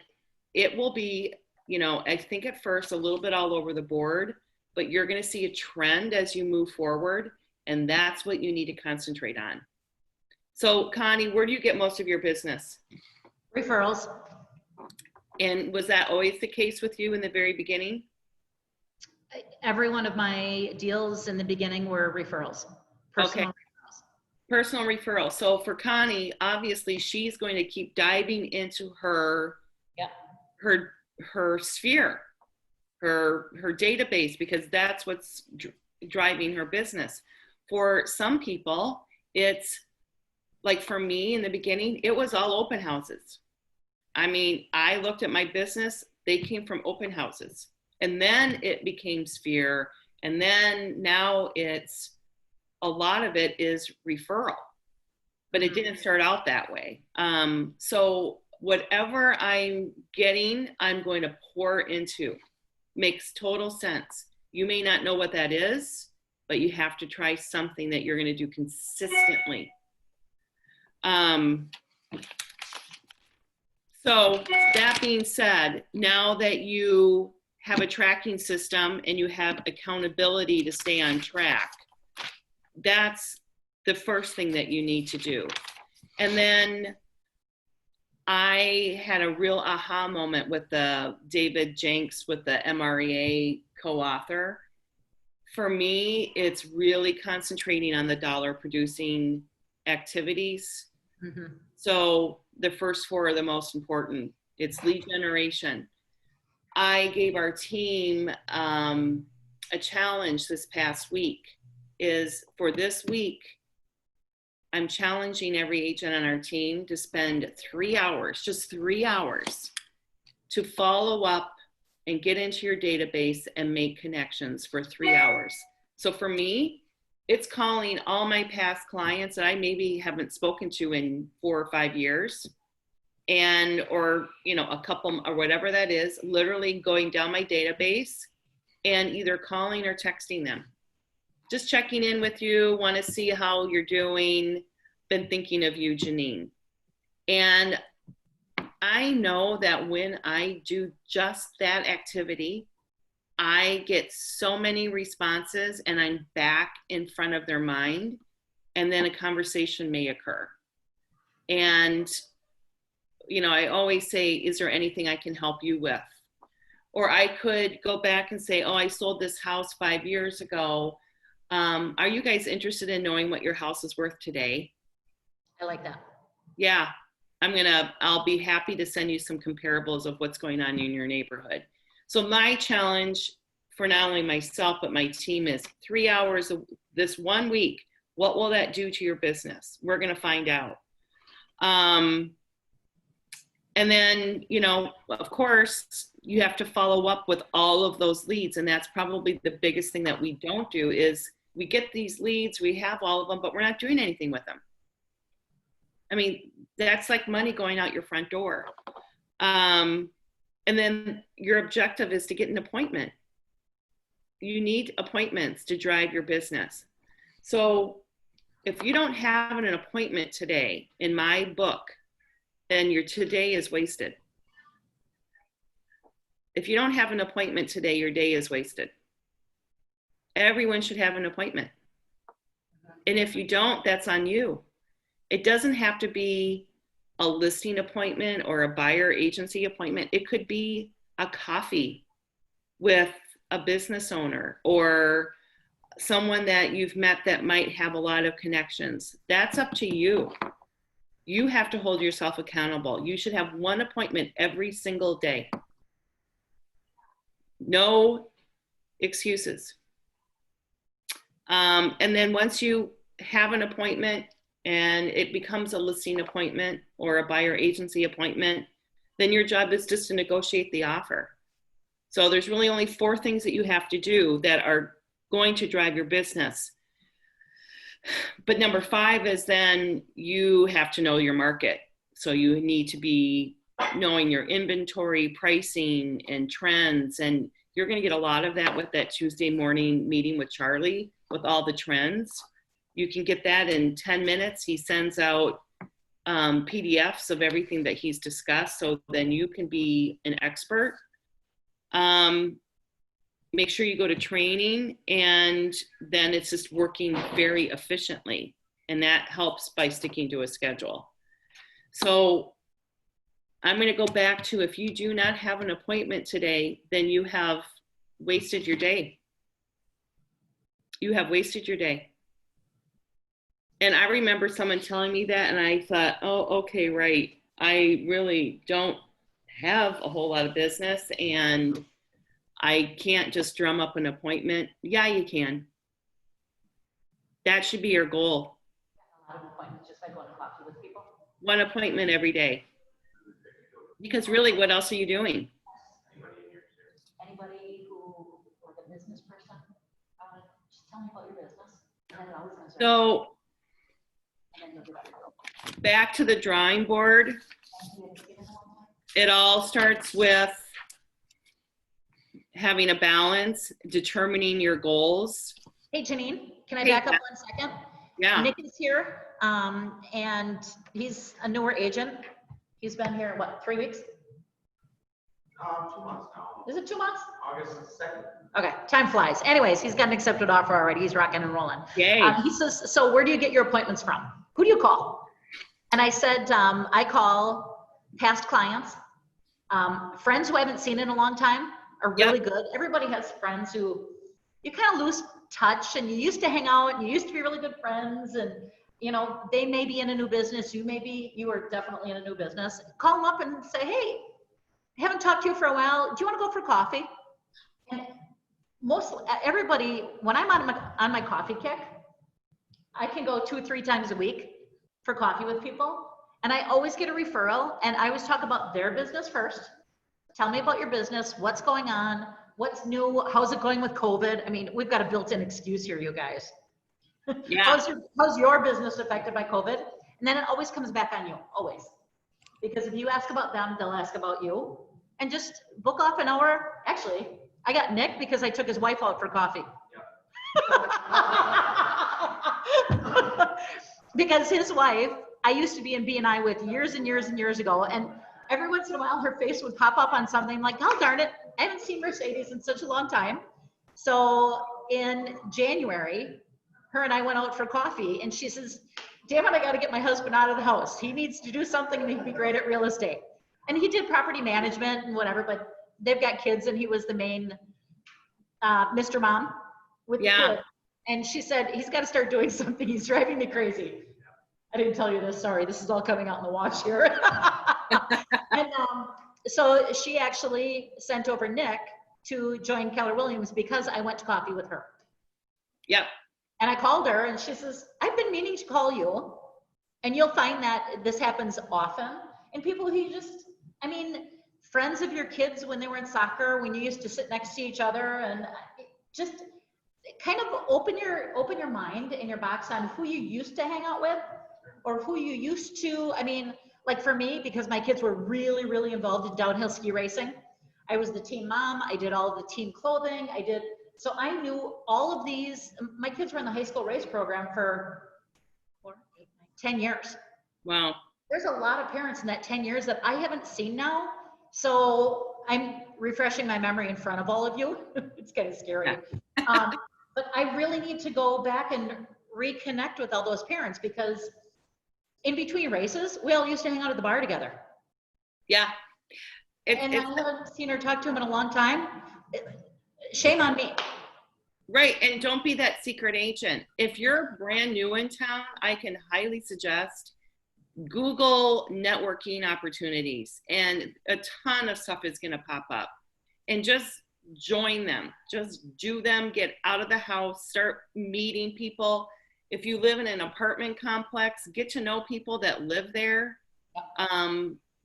Speaker 1: it will be, you know, I think at first a little bit all over the board, but you're going to see a trend as you move forward. And that's what you need to concentrate on. So Connie, where do you get most of your business?
Speaker 2: Referrals.
Speaker 1: And was that always the case with you in the very beginning?
Speaker 2: Every one of my deals in the beginning were referrals. Personal referrals.
Speaker 1: Personal referral. So for Connie, obviously she's going to keep diving into her sphere, her database, because that's what's driving her business. For some people, it's like, for me in the beginning, it was all open houses. I mean, I looked at my business, they came from open houses. And then it became sphere. And then now it's, a lot of it is referral, but it didn't start out that way. So whatever I'm getting, I'm going to pour into. Makes total sense. You may not know what that is, but you have to try something that you're going to do consistently. So that being said, now that you have a tracking system and you have accountability to stay on track, that's the first thing that you need to do. And then I had a real aha moment with the David Jenks, with the MREA co-author. For me, it's really concentrating on the dollar producing activities. Mm-hmm. So the first four are the most important. It's lead generation. I gave our team a challenge this past week. Is for this week, I'm challenging every agent on our team to spend 3 hours, just 3 hours, to follow up and get into your database and make connections for 3 hours. So for me, it's calling all my past clients that I maybe haven't spoken to in 4 or 5 years, and, or, you know, a couple or whatever that is, literally going down my database and either calling or texting them. Just checking in with you, want to see how you're doing, been thinking of you, Janine. And I know that when I do just that activity, I get so many responses and I'm back in front of their mind, and then a conversation may occur. And, you know, I always say, is there anything I can help you with? Or I could go back and say, oh, I sold this house 5 years ago. Are you guys interested in knowing what your house is worth today?
Speaker 2: I like that.
Speaker 1: Yeah, I'll be happy to send you some comparables of what's going on in your neighborhood. So my challenge for not only myself, but my team is 3 hours of this 1 week. What will that do to your business? We're going to find out. And then, you know, of course, you have to follow up with all of those leads. And that's probably the biggest thing that we don't do is we get these leads, we have all of them, but we're not doing anything with them. I mean, that's like money going out your front door. And then your objective is to get an appointment. You need appointments to drive your business. So if you don't have an appointment today, in my book, then your today is wasted. If you don't have an appointment today, your day is wasted. Everyone should have an appointment. And if you don't, that's on you. It doesn't have to be a listing appointment or a buyer agency appointment. It could be a coffee with a business owner or someone that you've met that might have a lot of connections. That's up to you. You have to hold yourself accountable. You should have one appointment every single day. No excuses. And then once you have an appointment and it becomes a listing appointment or a buyer agency appointment, then your job is just to negotiate the offer. So there's really only 4 things that you have to do that are going to drive your business. But number 5 is then you have to know your market. So you need to be knowing your inventory, pricing, and trends. And you're going to get a lot of that with that Tuesday morning meeting with Charlie with all the trends. You can get that in 10 minutes. He sends out PDFs of everything that he's discussed. So then you can be an expert. Make sure you go to training, and then it's just working very efficiently. And that helps by sticking to a schedule. So I'm going to go back to, if you do not have an appointment today, then you have wasted your day. You have wasted your day. And I remember someone telling me that, and I thought, oh, okay, right. I really don't have a whole lot of business, and I can't just drum up an appointment. Yeah, you can. That should be your goal.
Speaker 2: A lot of appointments, just like going to coffee with people.
Speaker 1: One appointment every day. Because really, what else are you doing?
Speaker 2: Anybody who, like a business person, just tell me about your business. And then it always comes
Speaker 1: So back to the drawing board. It all starts with having a balance, determining your goals.
Speaker 2: Hey, Janine, can I back up 1 second?
Speaker 1: Yeah.
Speaker 2: Nick is here, and he's a newer agent. He's been here, what, 3 weeks?
Speaker 13: 2 months now.
Speaker 2: Is it 2 months?
Speaker 13: August 2nd.
Speaker 2: Okay, time flies. Anyways, he's got an accepted offer already. He's rocking and rolling.
Speaker 1: Yay.
Speaker 2: He says, so where do you get your appointments from? Who do you call? And I said, I call past clients, friends who I haven't seen in a long time are really good. Everybody has friends who you kind of lose touch, and you used to hang out, and you used to be really good friends, and you know, they may be in a new business. You are definitely in a new business. Call them up and say, hey, I haven't talked to you for a while. Do you want to go for coffee? And everybody, when I'm on my coffee kick, I can go 2 or 3 times a week for coffee with people. And I always get a referral, and I always talk about their business first. Tell me about your business. What's going on? What's new? How's it going with COVID? I mean, we've got a built-in excuse here, you guys.
Speaker 1: Yeah.
Speaker 2: How's your business affected by COVID? And then it always comes back on you, always. Because if you ask about them, they'll ask about you. And just book off an hour. Actually, I got Nick because I took his wife out for coffee. Because his wife, I used to be in B&I with years and years and years ago, and every once in a while her face would pop up on something like, oh darn it, I haven't seen Mercedes in such a long time. So in January, her and I went out for coffee, and she says, damn it, I got to get my husband out of the house. He needs to do something, and he'd be great at real estate. And he did property management and whatever, but they've got kids, and he was the main Mr. Mom with the kids. And she said, he's got to start doing something. He's driving me crazy. I didn't tell you this. Sorry. This is all coming out in the wash here. And so she actually sent over Nick to join Keller Williams because I went to coffee with her.
Speaker 1: Yep.
Speaker 2: And I called her, and she says, I've been meaning to call you. And you'll find that this happens often. And people who just, I mean, friends of your kids when they were in soccer, when you used to sit next to each other, and just kind of open your mind and your box on who you used to hang out with or who you used to. I mean, like for me, because my kids were really, really involved in downhill ski racing, I was the team mom. I did all the team clothing. So I knew all of these. My kids were in the high school race program for 10 years.
Speaker 1: Wow.
Speaker 2: There's a lot of parents in that 10 years that I haven't seen now. So I'm refreshing my memory in front of all of you. It's kind of scary. But I really need to go back and reconnect with all those parents, because in between races, we all used to hang out at the bar together.
Speaker 1: Yeah.
Speaker 2: And I haven't seen or talked to him in a long time. Shame on me.
Speaker 1: Right. And don't be that secret agent. If you're brand new in town, I can highly suggest Google networking opportunities, and a ton of stuff is going to pop up. And just join them. Just do them. Get out of the house. Start meeting people. If you live in an apartment complex, get to know people that live there.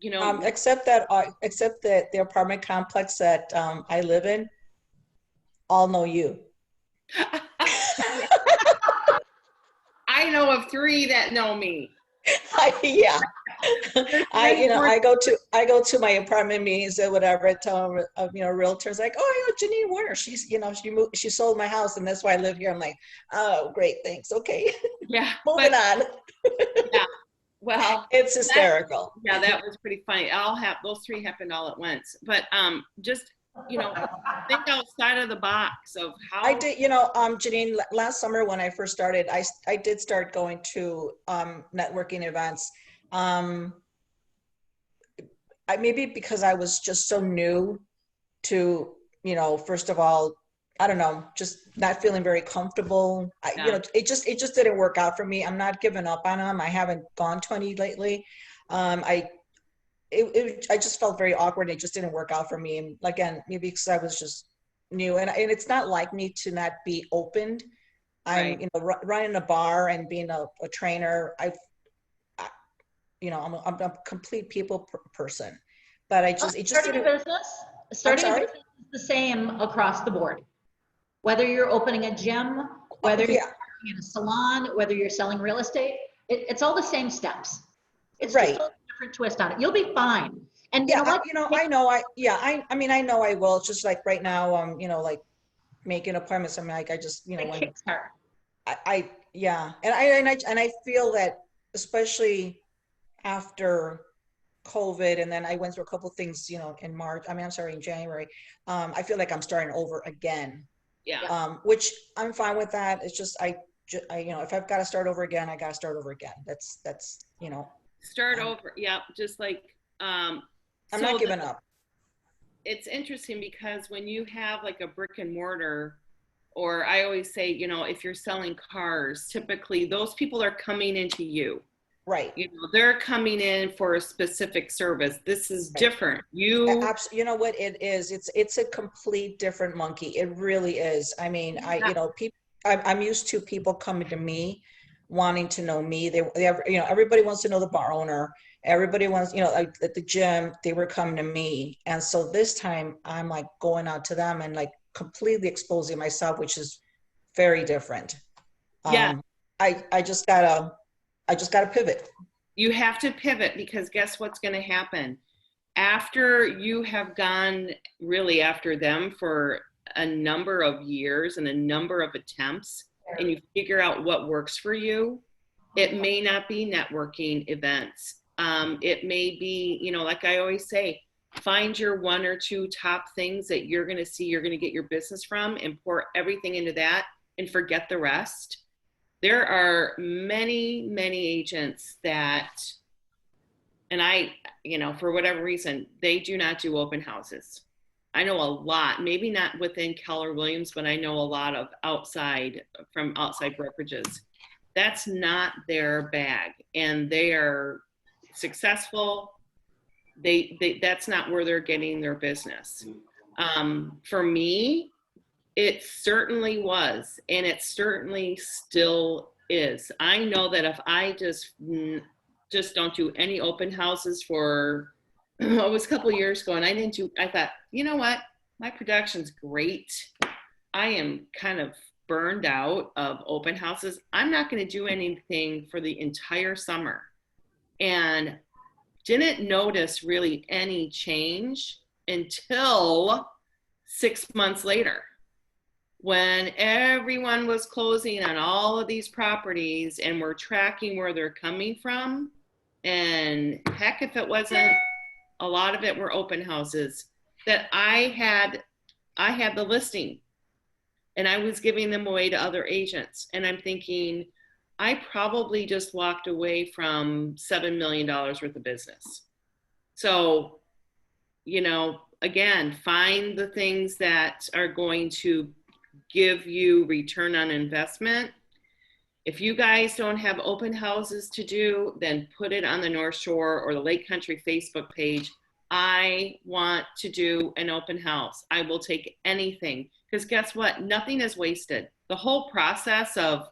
Speaker 1: You know,
Speaker 9: except that the apartment complex that I live in all know you.
Speaker 1: I know of 3 that know me.
Speaker 9: Yeah. I go to my apartment meetings or whatever. I tell them, realtors like, oh, Janine Werner, she's, she sold my house and that's why I live here. I'm like, oh, great, thanks. Okay.
Speaker 1: Yeah.
Speaker 9: Moving on.
Speaker 1: Yeah. Well,
Speaker 9: it's hysterical.
Speaker 1: That was pretty funny. Those 3 happened all at once. But just, think outside of the box of how.
Speaker 9: I did, Janine, last summer when I first started, I did start going to networking events. Maybe because I was just so new to, first of all, I don't know, just not feeling very comfortable. It just didn't work out for me. I'm not giving up on them. I haven't gone to any lately. I just felt very awkward. It just didn't work out for me. And again, maybe because I was just new, and it's not like me to not be opened. I'm, running a bar and being a trainer. I'm a complete people person, but it just
Speaker 2: starting a business is the same across the board. Whether you're opening a gym, whether you're working in a salon, whether you're selling real estate, it's all the same steps. It's just a different twist on it. You'll be fine. And you know what?
Speaker 9: I know I will. It's just like right now, like making appointments. I'm like, I just, when I feel that especially after COVID, and then I went through a couple things, in January. I feel like I'm starting over again.
Speaker 1: Yeah.
Speaker 9: Which I'm fine with that. It's just, if I've got to start over again, I got to start over again. That's,
Speaker 1: Start over. Yeah. Just like,
Speaker 9: I'm not giving up.
Speaker 1: It's interesting because when you have like a brick and mortar, or I always say, if you're selling cars, typically those people are coming into you.
Speaker 9: Right.
Speaker 1: They're coming in for a specific service. This is different. You
Speaker 9: know what it is? It's a complete different monkey. It really is. I mean, I'm used to people coming to me wanting to know me. You know, everybody wants to know the bar owner. Everybody wants, you know, like at the gym, they were coming to me. And so this time I'm like going out to them and like completely exposing myself, which is very different.
Speaker 1: Yeah.
Speaker 9: I just gotta pivot.
Speaker 1: You have to pivot, because guess what's going to happen? After you have gone really after them for a number of years and a number of attempts, and you figure out what works for you, it may not be networking events. It may be, you know, like I always say, find your one or two top things that you're going to see, you're going to get your business from, and pour everything into that and forget the rest. There are many, many agents that, and I, you know, for whatever reason, they do not do open houses. I know a lot, maybe not within Keller Williams, but I know a lot of from outside brokerages. That's not their bag, and they are successful. That's not where they're getting their business. For me, it certainly was, and it certainly still is. I know that if I just don't do any open houses for, it was a couple of years ago, and I thought, you know what, my production's great. I am kind of burned out of open houses. I'm not going to do anything for the entire summer. And didn't notice really any change until 6 months later, when everyone was closing on all of these properties and we're tracking where they're coming from. And heck, if it wasn't, a lot of it were open houses that I had the listing, and I was giving them away to other agents. And I'm thinking, I probably just walked away from $7 million worth of business. So, you know, again, find the things that are going to give you return on investment. If you guys don't have open houses to do, then put it on the North Shore or the Lake Country Facebook page. I want to do an open house. I will take anything, because guess what? Nothing is wasted. The whole process of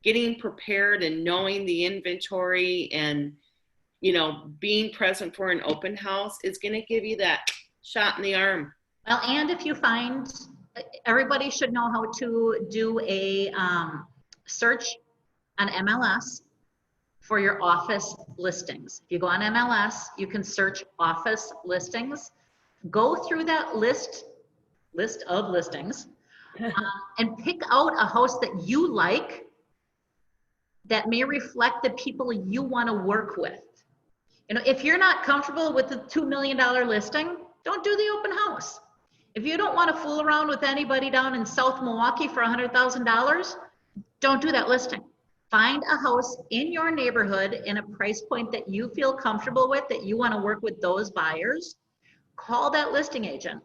Speaker 1: getting prepared and knowing the inventory and, you know, being present for an open house is going to give you that shot in the arm.
Speaker 2: Well, and if you find, everybody should know how to do a search on MLS for your office listings. If you go on MLS, you can search office listings, go through that list of listings, and pick out a house that you like that may reflect the people you want to work with. You know, if you're not comfortable with the $2 million listing, don't do the open house. If you don't want to fool around with anybody down in South Milwaukee for $100,000, don't do that listing. Find a house in your neighborhood in a price point that you feel comfortable with, that you want to work with those buyers. Call that listing agent.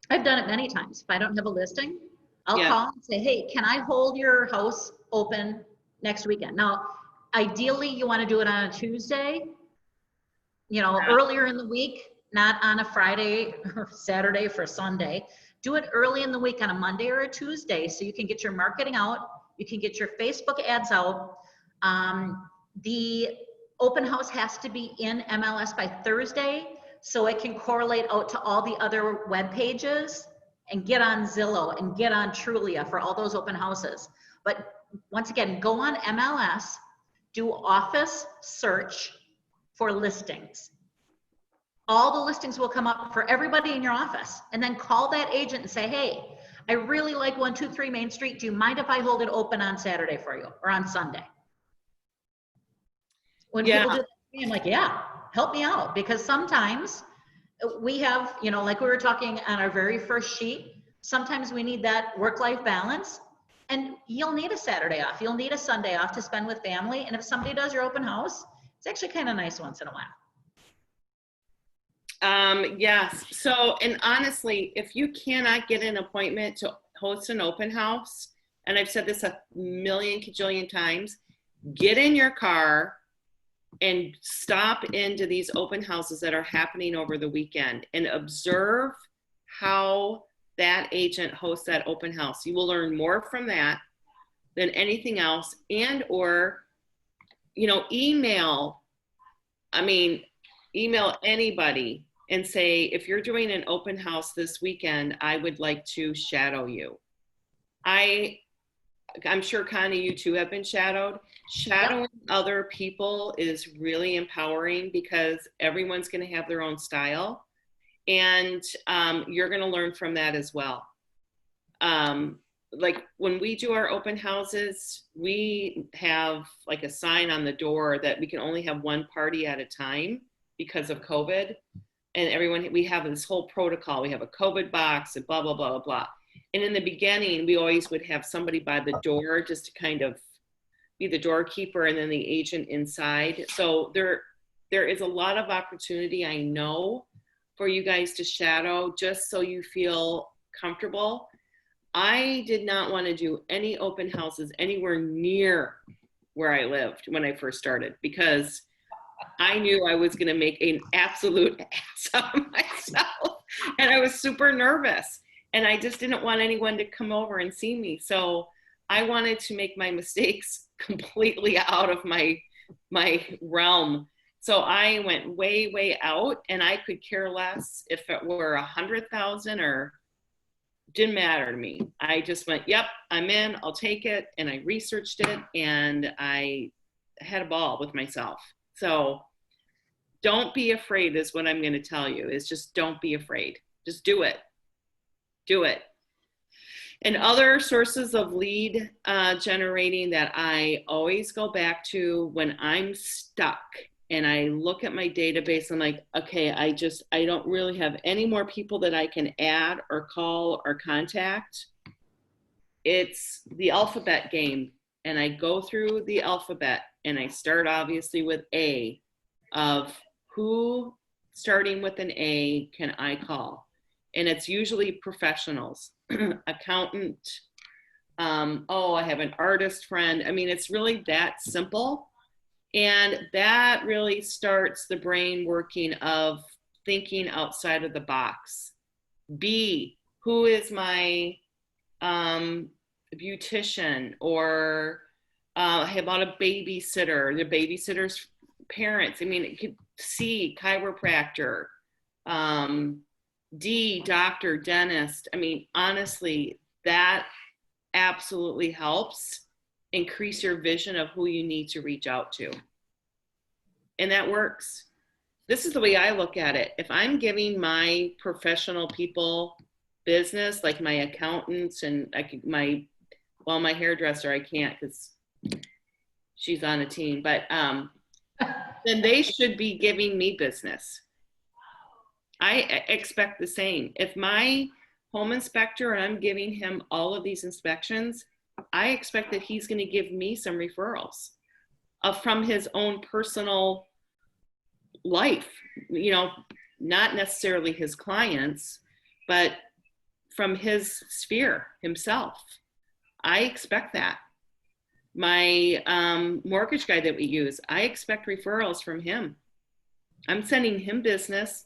Speaker 2: I've done it many times. If I don't have a listing, I'll call and say, hey, can I hold your house open next weekend? Now, ideally, you want to do it on a Tuesday, you know, earlier in the week, not on a Friday or Saturday for Sunday. Do it early in the week on a Monday or a Tuesday so you can get your marketing out. You can get your Facebook ads out. The open house has to be in MLS by Thursday so it can correlate out to all the other web pages and get on Zillow and get on Trulia for all those open houses. But once again, go on MLS, do office search for listings. All the listings will come up for everybody in your office, and then call that agent and say, hey, I really like 123 Main Street. Do you mind if I hold it open on Saturday for you or on Sunday? When people do that, I'm like, yeah, help me out, because sometimes we have, you know, like we were talking on our very first sheet, sometimes we need that work-life balance, and you'll need a Saturday off. You'll need a Sunday off to spend with family. And if somebody does your open house, it's actually kind of nice once in a while.
Speaker 1: Yes. So, and honestly, if you cannot get an appointment to host an open house, and I've said this a million kajillion times, get in your car and stop into these open houses that are happening over the weekend and observe how that agent hosts that open house. You will learn more from that than anything else, and or email, email anybody and say, if you're doing an open house this weekend, I would like to shadow you. I'm sure, Connie, you too have been shadowed. Shadowing other people is really empowering because everyone's going to have their own style, and you're going to learn from that as well. Like when we do our open houses, we have like a sign on the door that we can only have one party at a time because of COVID. And we have this whole protocol. We have a COVID box and blah, blah, blah, blah, blah. And in the beginning, we always would have somebody by the door just to kind of be the doorkeeper and then the agent inside. So there is a lot of opportunity, I know, for you guys to shadow just so you feel comfortable. I did not want to do any open houses anywhere near where I lived when I first started because I knew I was going to make an absolute ass out of myself. And I was super nervous. And I just didn't want anyone to come over and see me. So I wanted to make my mistakes completely out of my realm. So I went way, way out, and I could care less if it were 100,000 or didn't matter to me. I just went, yep, I'm in, I'll take it. And I researched it and I had a ball with myself. So don't be afraid is what I'm going to tell you, is just don't be afraid. Just do it. Do it. And other sources of lead generating that I always go back to when I'm stuck and I look at my database, I'm like, okay, I don't really have any more people that I can add or call or contact. It's the alphabet game. And I go through the alphabet and I start obviously with A, of who starting with an A can I call? And it's usually professionals, accountant. I have an artist friend. It's really that simple. And that really starts the brain working of thinking outside of the box. B, who is my beautician, or how about a babysitter, the babysitter's parents. It could C, chiropractor. D, doctor, dentist. Honestly, that absolutely helps increase your vision of who you need to reach out to. And that works. This is the way I look at it. If I'm giving my professional people business, like my accountants and my hairdresser, I can't because she's on a team, but then they should be giving me business. I expect the same. If my home inspector and I'm giving him all of these inspections, I expect that he's going to give me some referrals from his own personal life, not necessarily his clients, but from his sphere himself. I expect that. My mortgage guy that we use, I expect referrals from him. I'm sending him business.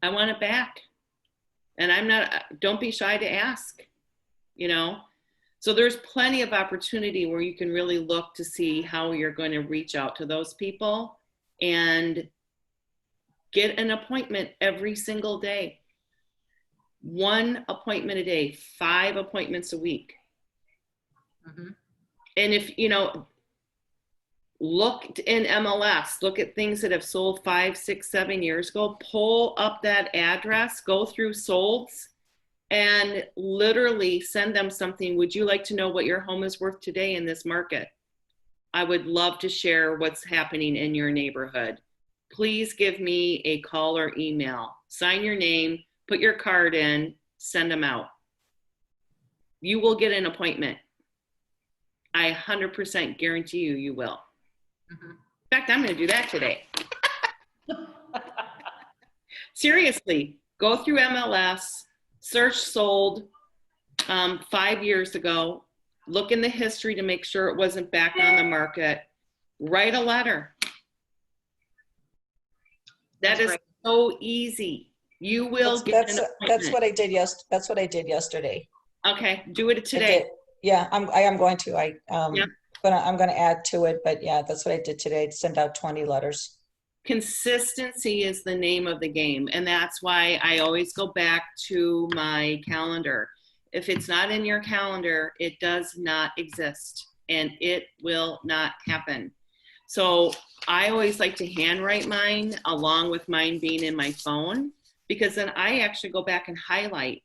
Speaker 1: I want it back. And don't be shy to ask, So there's plenty of opportunity where you can really look to see how you're going to reach out to those people and get an appointment every single day. 1 appointment a day, 5 appointments a week. Mm-hmm. And if, look in MLS, look at things that have sold 5, 6, 7 years ago, pull up that address, go through solds, and literally send them something. Would you like to know what your home is worth today in this market? I would love to share what's happening in your neighborhood. Please give me a call or email. Sign your name, put your card in, send them out. You will get an appointment. I 100% guarantee you will. Mm-hmm. In fact, I'm going to do that today. Seriously, go through MLS, search sold 5 years ago, look in the history to make sure it wasn't back on the market, write a letter. That is so easy. You will get an appointment.
Speaker 9: That's what I did yesterday.
Speaker 1: Okay, do it today.
Speaker 9: Yeah, I am going to. I'm gonna add to it, but yeah, that's what I did today, send out 20 letters.
Speaker 1: Consistency is the name of the game. And that's why I always go back to my calendar. If it's not in your calendar, it does not exist and it will not happen. So I always like to handwrite mine along with mine being in my phone, because then I actually go back and highlight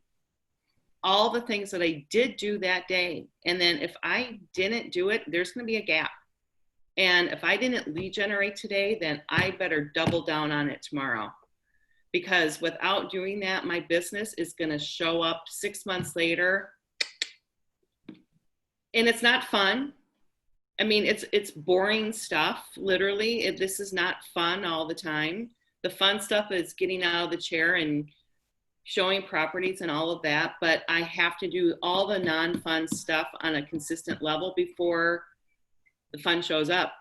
Speaker 1: all the things that I did do that day. And then if I didn't do it, there's going to be a gap. And if I didn't lead generate today, then I better double down on it tomorrow. Because without doing that, my business is going to show up 6 months later. And it's not fun. I mean, it's boring stuff, literally. This is not fun all the time. The fun stuff is getting out of the chair and showing properties and all of that. But I have to do all the non-fun stuff on a consistent level before the fun shows up.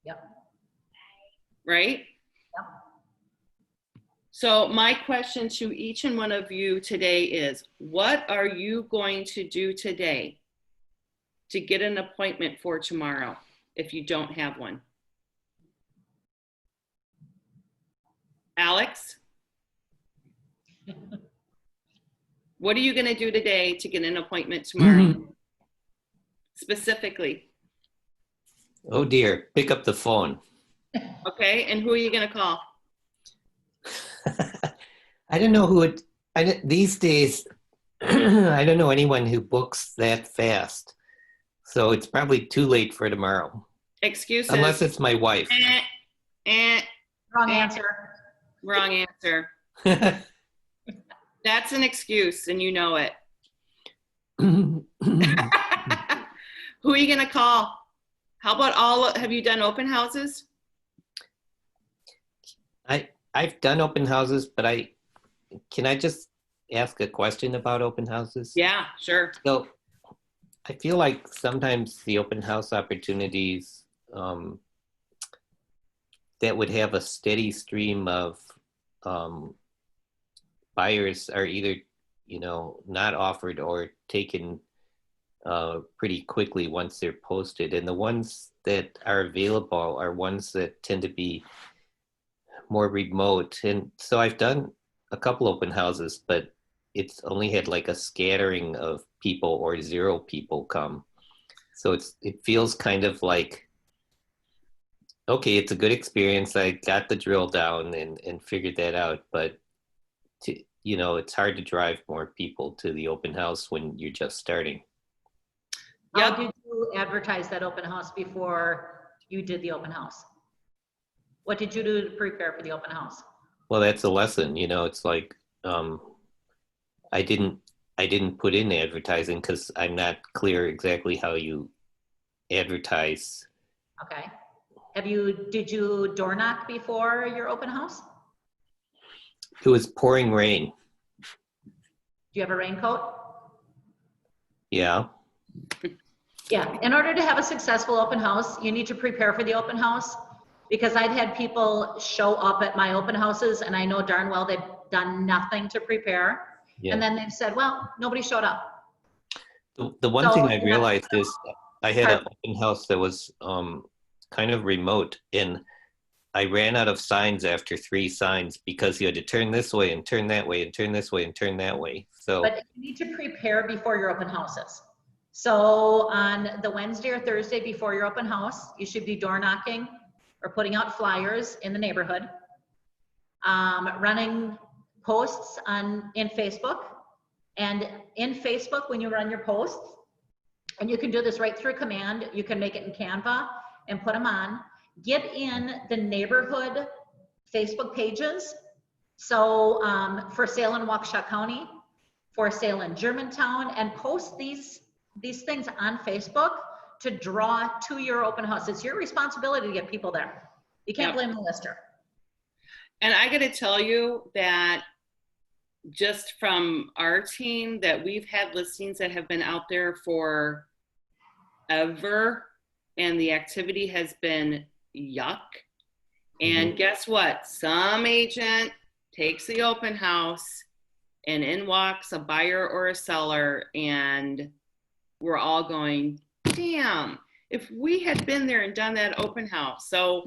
Speaker 2: Yep.
Speaker 1: Right?
Speaker 2: Yep.
Speaker 1: So my question to each and one of you today is, what are you going to do today to get an appointment for tomorrow if you don't have one? Alex? What are you going to do today to get an appointment tomorrow? Specifically.
Speaker 5: Oh dear, pick up the phone.
Speaker 1: Okay, and who are you going to call?
Speaker 5: I don't know who these days, I don't know anyone who books that fast. So it's probably too late for tomorrow.
Speaker 1: Excuses.
Speaker 5: Unless it's my wife.
Speaker 2: Wrong answer.
Speaker 1: Wrong answer. That's an excuse, and you know it. Who are you going to call? How about have you done open houses?
Speaker 5: I've done open houses, but can I just ask a question about open houses?
Speaker 1: Yeah, sure.
Speaker 5: So I feel like sometimes the open house opportunities that would have a steady stream of buyers are either, not offered or taken pretty quickly once they're posted. And the ones that are available are ones that tend to be more remote. And so I've done a couple open houses, but it's only had like a scattering of people or 0 people come. So it feels kind of like, okay, it's a good experience. I got the drill down and figured that out. But, it's hard to drive more people to the open house when you're just starting.
Speaker 2: How did you advertise that open house before you did the open house? What did you do to prepare for the open house?
Speaker 5: Well, that's a lesson. It's like I didn't put in advertising because I'm not clear exactly how you advertise.
Speaker 2: Okay. Did you door knock before your open house?
Speaker 5: It was pouring rain.
Speaker 2: Do you have a raincoat?
Speaker 5: Yeah.
Speaker 2: Yeah. In order to have a successful open house, you need to prepare for the open house, because I've had people show up at my open houses and I know darn well they've done nothing to prepare.
Speaker 5: Yeah.
Speaker 2: And then they've said, well, nobody showed up.
Speaker 5: The one thing I realized is I had an open house that was kind of remote, and I ran out of signs after 3 signs because you had to turn this way and turn that way and turn this way and turn that way. So,
Speaker 2: but you need to prepare before your open houses. So on the Wednesday or Thursday before your open house, you should be door knocking or putting out flyers in the neighborhood, running posts in Facebook. And in Facebook, when you run your posts, and you can do this right through command, you can make it in Canva and put them on. Get in the neighborhood Facebook pages. So for sale in Waukesha County, for sale in Germantown, and post these things on Facebook to draw to your open house. It's your responsibility to get people there. You can't blame the lister.
Speaker 1: And I got to tell you that just from our team, that we've had listings that have been out there for ever, and the activity has been yuck. And guess what? Some agent takes the open house and in walks a buyer or a seller, and we're all going, damn, if we had been there and done that open house. So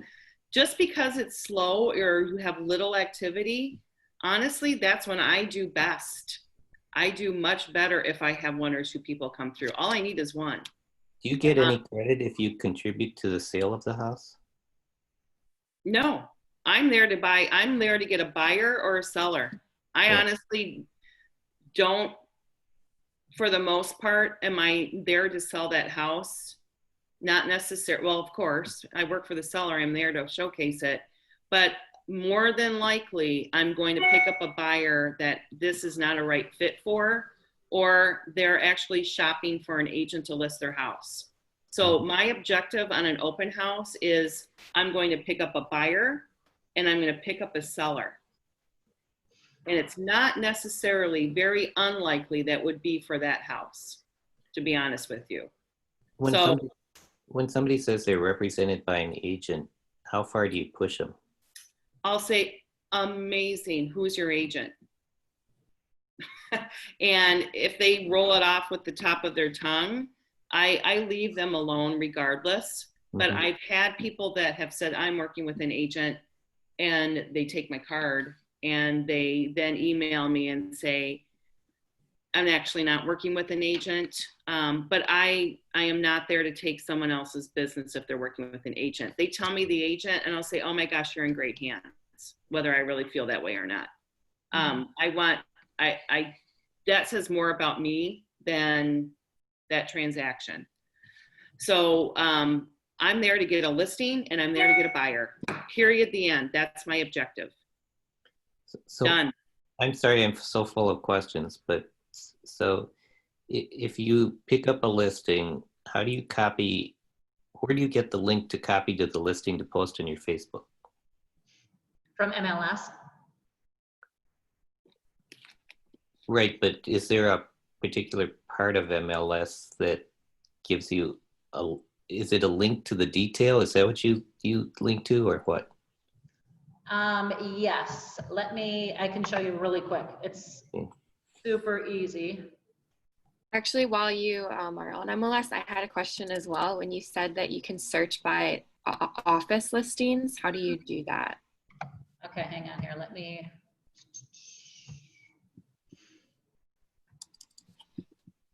Speaker 1: just because it's slow or you have little activity, honestly, that's when I do best. I do much better if I have 1 or 2 people come through. All I need is 1.
Speaker 5: Do you get any credit if you contribute to the sale of the house?
Speaker 1: No, I'm there to buy. I'm there to get a buyer or a seller. I
Speaker 5: Yeah.
Speaker 1: honestly don't, for the most part, am I there to sell that house? Not necessarily. Well, of course, I work for the seller. I'm there to showcase it. But more than likely, I'm going to pick up a buyer that this is not a right fit for, or they're actually shopping for an agent to list their house. So my objective on an open house is I'm going to pick up a buyer and I'm going to pick up a seller. And it's not necessarily, very unlikely that would be for that house, to be honest with you.
Speaker 5: When somebody says they're represented by an agent, how far do you push them?
Speaker 1: I'll say, amazing, who's your agent? And if they roll it off with the top of their tongue, I leave them alone regardless. But I've had people that have said, I'm working with an agent, and they take my card and they then email me and say, I'm actually not working with an agent, but I am not there to take someone else's business if they're working with an agent. They tell me the agent and I'll say, oh my gosh, you're in great hands, whether I really feel that way or not. That says more about me than that transaction. So I'm there to get a listing and I'm there to get a buyer, period, the end. That's my objective.
Speaker 5: So
Speaker 1: done.
Speaker 5: I'm sorry, I'm so full of questions, but so if you pick up a listing, how do you copy, where do you get the link to copy to the listing to post on your Facebook?
Speaker 2: From MLS.
Speaker 5: Right, but is there a particular part of MLS that gives you a, is it a link to the detail? Is that what you link to or what?
Speaker 2: Yes, I can show you really quick. It's super easy.
Speaker 12: Actually, while you are on MLS, I had a question as well. When you said that you can search by office listings, how do you do that?
Speaker 2: Okay, hang on here. Let me.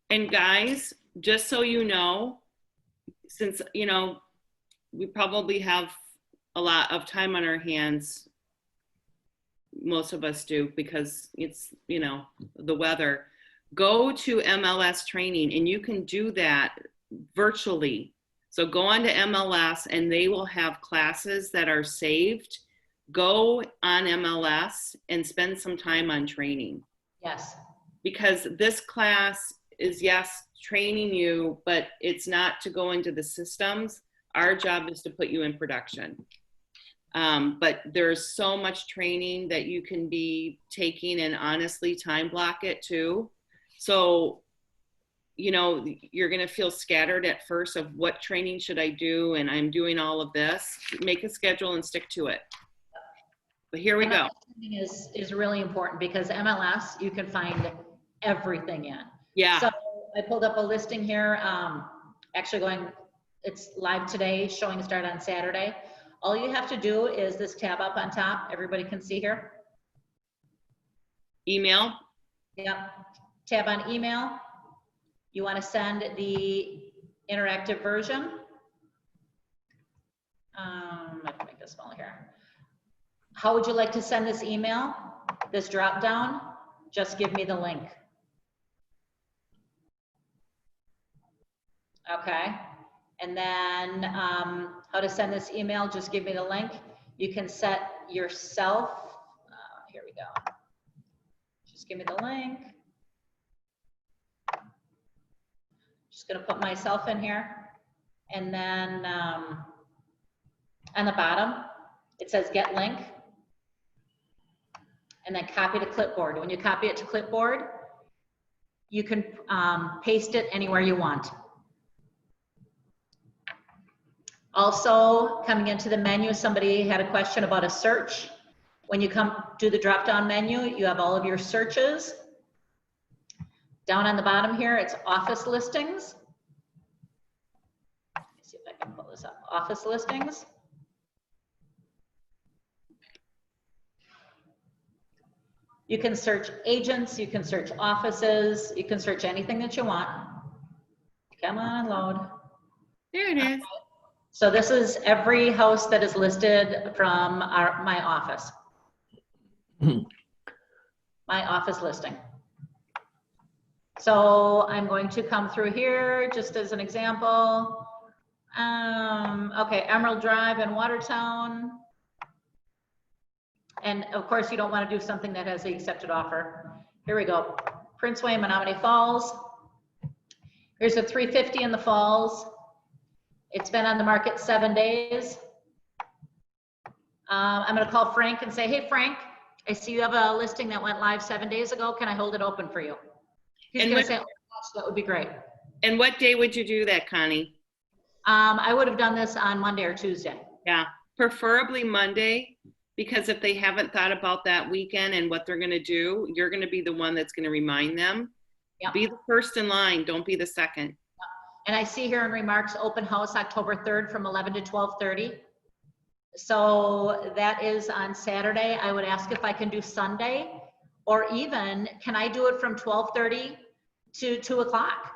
Speaker 1: And guys, just so you know, since, you know, we probably have a lot of time on our hands, most of us do, because it's, you know, the weather. Go to MLS training and you can do that virtually. So go on to MLS and they will have classes that are saved. Go on MLS and spend some time on training.
Speaker 2: Yes.
Speaker 1: Because this class is, yes, training you, but it's not to go into the systems. Our job is to put you in production. But there's so much training that you can be taking, and honestly time block it too. So, you know, you're going to feel scattered at first of what training should I do, and I'm doing all of this. Make a schedule and stick to it. But here we go.
Speaker 2: Is really important because MLS you can find everything in.
Speaker 1: Yeah.
Speaker 2: So I pulled up a listing here. Actually it's live today, showing start on Saturday. All you have to do is this tab up on top. Everybody can see here.
Speaker 1: Email.
Speaker 2: Yep. Tab on email. You want to send the interactive version. Let me make this smaller here. How would you like to send this email? This drop down? Just give me the link. Okay. And then how to send this email, just give me the link. You can set yourself, here we go. Just give me the link. Just gonna put myself in here. And then on the bottom, it says get link. And then copy to clipboard. When you copy it to clipboard, you can paste it anywhere you want. Also, coming into the menu, somebody had a question about a search. When you come to the drop-down menu, you have all of your searches. Down on the bottom here, it's office listings. Let me see if pull this up, office listings. You can search agents, you can search offices, you can search anything that you want. Come on, load.
Speaker 1: There it is.
Speaker 2: So this is every house that is listed from my office. My office listing. So I'm going to come through here just as an example. Okay, Emerald Drive in Watertown. And of course, you don't want to do something that has the accepted offer. Here we go. Princeway, Menominee Falls. Here's a 350 in the Falls. It's been on the market 7 days. I'm going to call Frank and say, hey, Frank, I see you have a listing that went live 7 days ago. Can I hold it open for you? He's going to say, oh, gosh, that would be great.
Speaker 1: And what day would you do that, Connie?
Speaker 2: I would have done this on Monday or Tuesday.
Speaker 1: Yeah, preferably Monday, because if they haven't thought about that weekend and what they're going to do, you're going to be the one that's going to remind them. Yep. Be the first in line. Don't be the second. Yep.
Speaker 2: And I see here in remarks, open house October 3rd from 11 to 12:30. So that is on Saturday. I would ask if I can do Sunday, or even can I do it from 12:30 to 2 o'clock?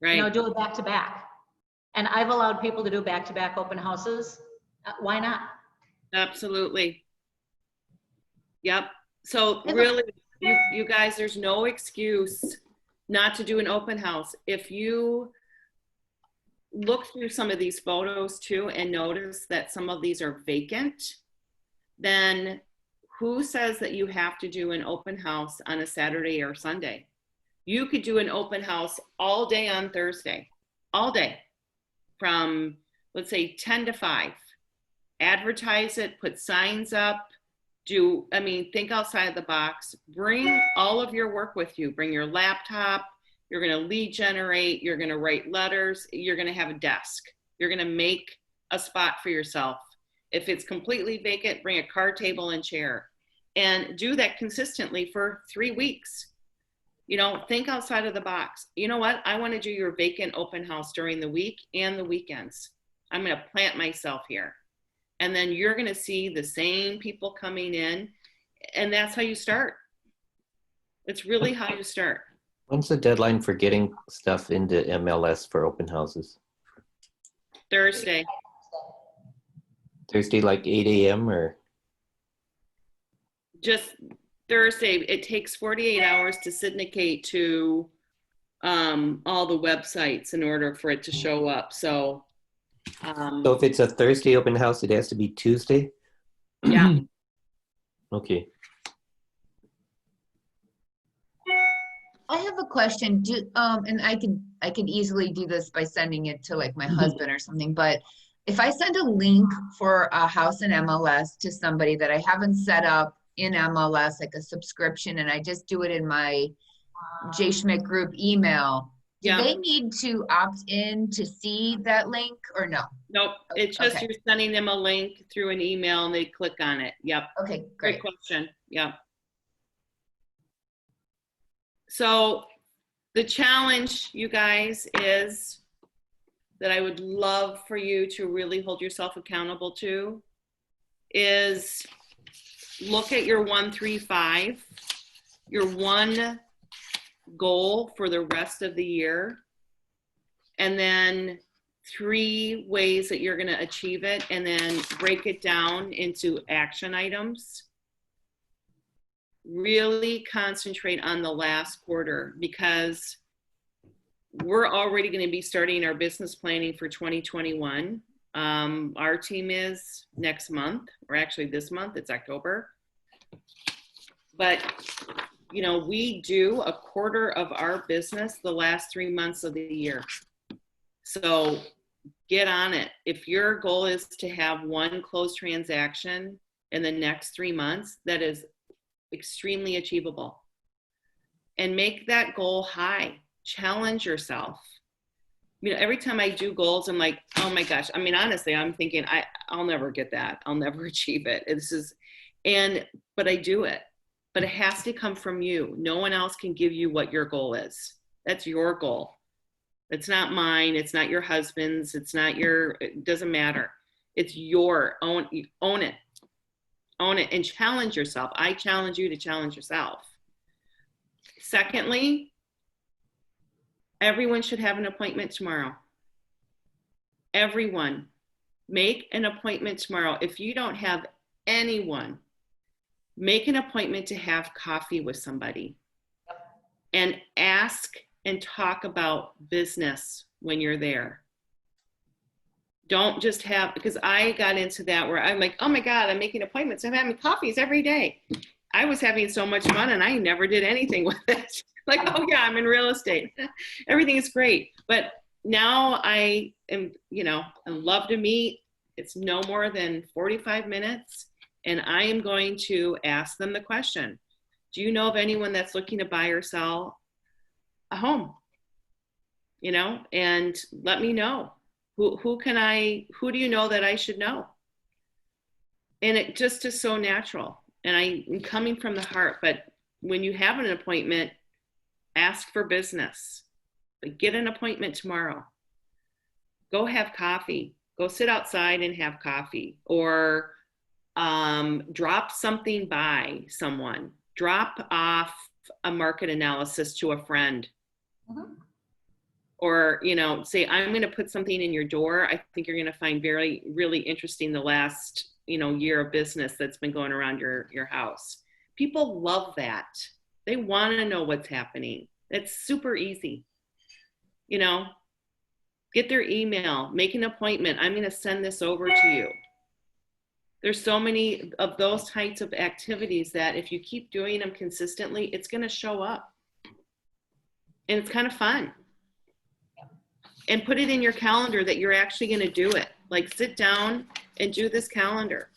Speaker 1: Right.
Speaker 2: You know, do it back to back. And I've allowed people to do back-to-back open houses. Why not?
Speaker 1: Absolutely. Yep. So really, you guys, there's no excuse not to do an open house. If you look through some of these photos too and notice that some of these are vacant, then who says that you have to do an open house on a Saturday or Sunday? You could do an open house all day on Thursday, all day, from let's say 10 to 5. Advertise it, put signs up, think outside the box. Bring all of your work with you. Bring your laptop. You're going to lead generate. You're going to write letters. You're going to have a desk. You're going to make a spot for yourself. If it's completely vacant, bring a card table and chair, and do that consistently for 3 weeks. You know, think outside of the box. You know what? I want to do your vacant open house during the week and the weekends. I'm going to plant myself here. And then you're going to see the same people coming in. And that's how you start. It's really how you start.
Speaker 5: When's the deadline for getting stuff into MLS for open houses?
Speaker 1: Thursday.
Speaker 5: Thursday, like 8 a.m. or?
Speaker 1: Just Thursday. It takes 48 hours to syndicate to all the websites in order for it to show up. So
Speaker 5: if it's a Thursday open house, it has to be Tuesday?
Speaker 1: Yeah.
Speaker 5: Okay.
Speaker 7: I have a question. And I can easily do this by sending it to like my husband or something, but if I send a link for a house in MLS to somebody that I haven't set up in MLS, like a subscription, and I just do it in my J. Schmidt group email, do they need to opt in to see that link or no?
Speaker 1: Nope. It's just you're sending them a link through an email and they click on it. Yep.
Speaker 7: Okay, great.
Speaker 1: Good question. Yep. So the challenge, you guys, is that I would love for you to really hold yourself accountable to is look at your 135, your one goal for the rest of the year, and then 3 ways that you're going to achieve it, and then break it down into action items. Really concentrate on the last quarter, because we're already going to be starting our business planning for 2021. Our team is next month, or actually this month, it's October. But, you know, we do a quarter of our business the last 3 months of the year. So get on it. If your goal is to have 1 closed transaction in the next 3 months, that is extremely achievable. And make that goal high. Challenge yourself. You know, every time I do goals, I'm like, oh my gosh. I mean, honestly, I'm thinking I'll never get that. I'll never achieve it. But I do it. But it has to come from you. No one else can give you what your goal is. That's your goal. It's not mine. It's not your husband's. It's not your, it doesn't matter. It's your own. You own it. Own it and challenge yourself. I challenge you to challenge yourself. Secondly, everyone should have an appointment tomorrow. Everyone. Make an appointment tomorrow. If you don't have anyone, make an appointment to have coffee with somebody and ask and talk about business when you're there. Don't just have, because I got into that where I'm like, oh my God, I'm making appointments. I'm having coffees every day. I was having so much fun and I never did anything with it. Like, oh yeah, I'm in real estate. Everything is great. But now I am, I love to meet. It's no more than 45 minutes. And I am going to ask them the question, do you know of anyone that's looking to buy or sell a home? And let me know. Who do you know that I should know? And it just is so natural. And I'm coming from the heart, but when you have an appointment, ask for business. Get an appointment tomorrow. Go have coffee. Go sit outside and have coffee. Or drop something by someone. Drop off a market analysis to a friend. Mm-hmm. Or, say, I'm going to put something in your door. I think you're going to find really interesting the last, year of business that's been going around your house. People love that. They want to know what's happening. It's super easy. Get their email, make an appointment. I'm going to send this over to you. There's so many of those types of activities that if you keep doing them consistently, it's going to show up. And it's kind of fun. And put it in your calendar that you're actually going to do it. Like sit down and do this calendar.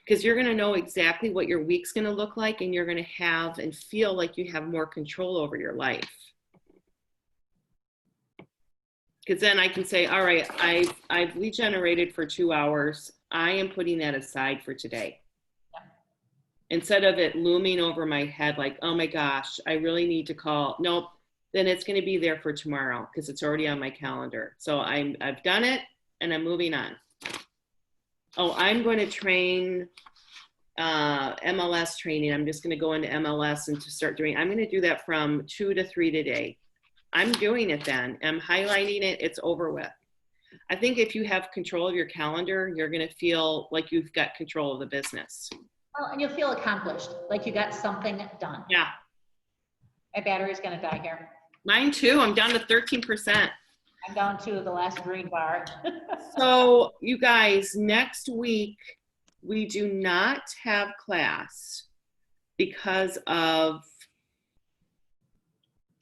Speaker 1: Because you're going to know exactly what your week's going to look like, and you're going to have and feel like you have more control over your life. Because then I can say, all right, I've lead generated for 2 hours. I am putting that aside for today. Instead of it looming over my head like, oh my gosh, I really need to call. Nope. Then it's going to be there for tomorrow because it's already on my calendar. So I've done it and I'm moving on. Oh, I'm going to train MLS training. I'm just going to go into MLS and to start doing, I'm going to do that from 2 to 3 today. I'm doing it then. I'm highlighting it. It's over with. I think if you have control of your calendar, you're going to feel like you've got control of the business.
Speaker 2: Well, and you'll feel accomplished, like you got something done.
Speaker 1: Yeah.
Speaker 2: My battery's going to die here.
Speaker 1: Mine too. I'm down to 13%.
Speaker 2: I'm down to the last green bar.
Speaker 1: So you guys, next week, we do not have class because of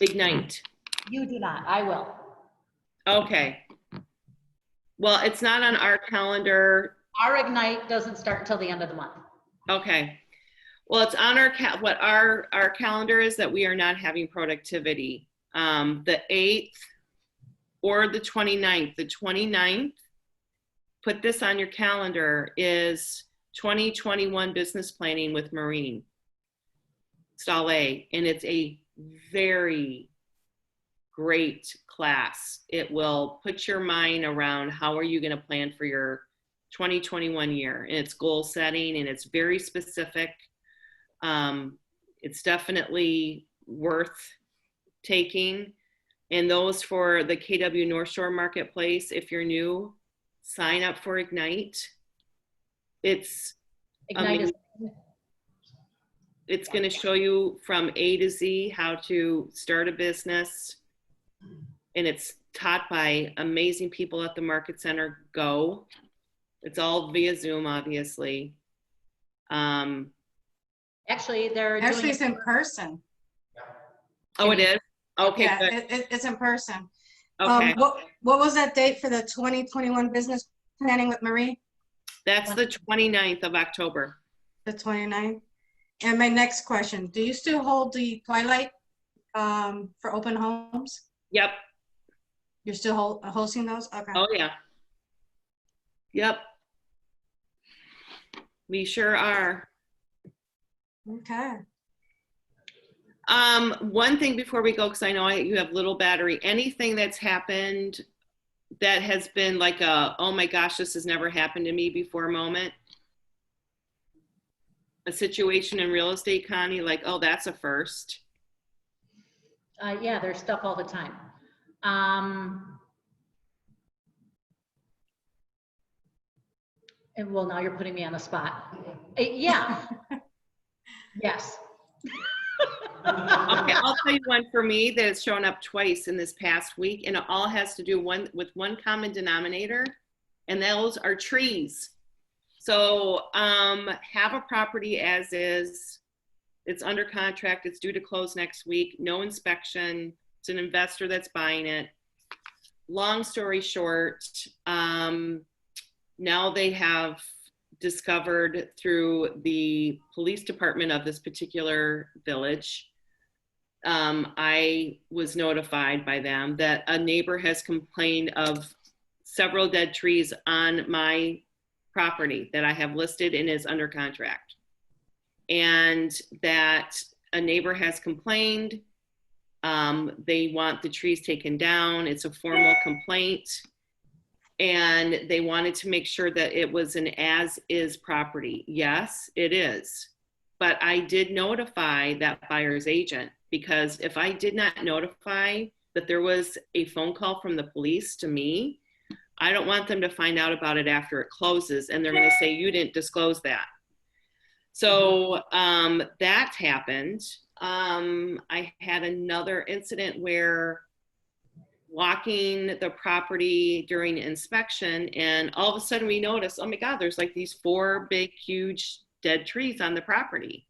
Speaker 1: Ignite.
Speaker 2: You do not. I will.
Speaker 1: Okay. Well, it's not on our calendar.
Speaker 2: Our Ignite doesn't start until the end of the month. Okay.
Speaker 1: Well, it's on what our calendar is that we are not having productivity. The 8th or the 29th. The 29th, put this on your calendar, is 2021 business planning with Maureen Stale, and it's a very great class. It will put your mind around how are you going to plan for your 2021 year, and it's goal setting and it's very specific. It's definitely worth taking. And those for the KW North Shore Marketplace, if you're new, sign up for Ignite. It's going to show you from A to Z how to start a business. And it's taught by amazing people at the Market Center Go. It's all via Zoom, obviously.
Speaker 2: Actually,
Speaker 8: it's in person.
Speaker 1: Oh, it is? Okay.
Speaker 8: Yeah, it's in person.
Speaker 1: Okay.
Speaker 8: What was that date for the 2021 business planning with Marie?
Speaker 1: That's the 29th of October.
Speaker 8: The 29th. And my next question, do you still hold the Twilight for open homes?
Speaker 1: Yep.
Speaker 8: You're still hosting those? Okay.
Speaker 1: Oh, yeah. Yep. We sure are.
Speaker 8: Okay.
Speaker 1: One thing before we go, because I know you have little battery, anything that's happened that has been like a, oh my gosh, this has never happened to me before moment? A situation in real estate, Connie, like, oh, that's a first.
Speaker 2: Yeah, there's stuff all the time. And well, now you're putting me on the spot. Yeah. Yes.
Speaker 1: Okay, I'll tell you one for me that has shown up twice in this past week, and it all has to do with one common denominator, and those are trees. So have a property as is, it's under contract, it's due to close next week, no inspection, it's an investor that's buying it. Long story short, now they have discovered through the police department of this particular village, I was notified by them that a neighbor has complained of several dead trees on my property that I have listed and is under contract. And that a neighbor has complained. They want the trees taken down. It's a formal complaint. And they wanted to make sure that it was an as-is property. Yes, it is. But I did notify that buyer's agent, because if I did not notify that there was a phone call from the police to me, I don't want them to find out about it after it closes and they're going to say, you didn't disclose that. So that happened. I had another incident where walking the property during inspection, and all of a sudden we noticed, oh my God, there's like these 4 big, huge dead trees on the property.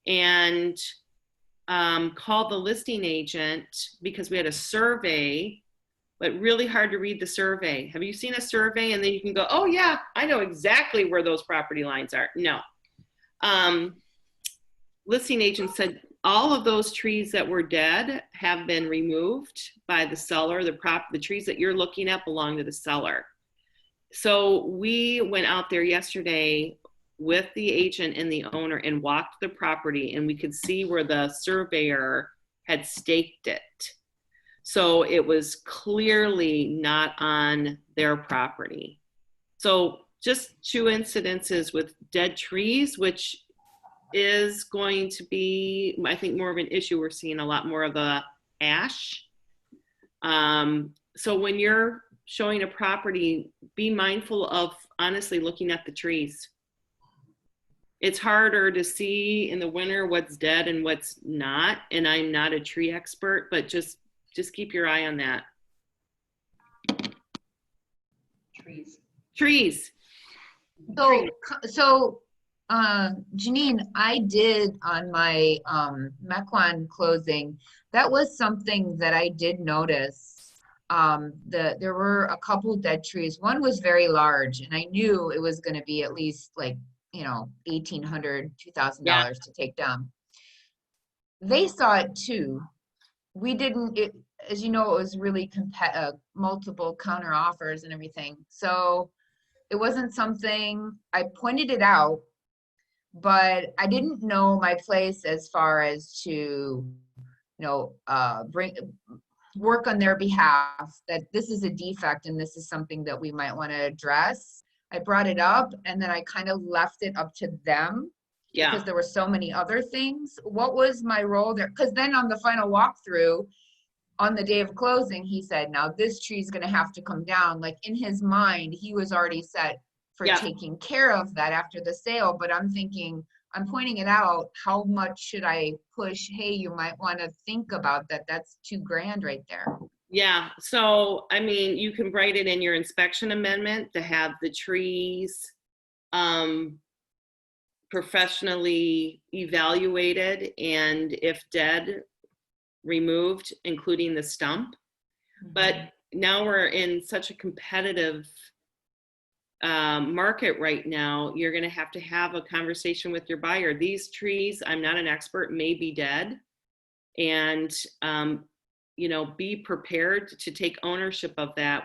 Speaker 1: And called the listing agent because we had a survey, but really hard to read the survey. Have you seen a survey and then you can go, oh yeah, I know exactly where those property lines are? No. Listing agent said all of those trees that were dead have been removed by the seller. The trees that you're looking at belong to the seller. So we went out there yesterday with the agent and the owner and walked the property, and we could see where the surveyor had staked it. So it was clearly not on their property. So just 2 incidences with dead trees, which is going to be, I think, more of an issue. We're seeing a lot more of the ash. So when you're showing a property, be mindful of honestly looking at the trees. It's harder to see in the winter what's dead and what's not. And I'm not a tree expert, but just keep your eye on that. Trees.
Speaker 7: So Janine, I did on my Mequon closing, that was something that I did notice. There were a couple dead trees. One was very large, and I knew it was going to be at least like, you know, $1,800, $2,000 to take down. They saw it too. We didn't, as you know, it was really multiple counter offers and everything. So it wasn't something, I pointed it out, but I didn't know my place as far as to, you know, work on their behalf, that this is a defect and this is something that we might want to address. I brought it up and then I kind of left it up to them. Yeah. Because there were so many other things. What was my role there? Because then on the final walkthrough, on the day of closing, he said, now this tree is going to have to come down. Like in his mind, he was already set for taking care of that after the sale. But I'm thinking, I'm pointing it out. How much should I push? Hey, you might want to think about that. That's $2,000 right there.
Speaker 1: Yeah. So, I mean, you can write it in your inspection amendment to have the trees professionally evaluated, and if dead, removed, including the stump. Mm-hmm. But now we're in such a competitive market right now. You're going to have a conversation with your buyer. These trees, I'm not an expert, may be dead, and you know, be prepared to take ownership of that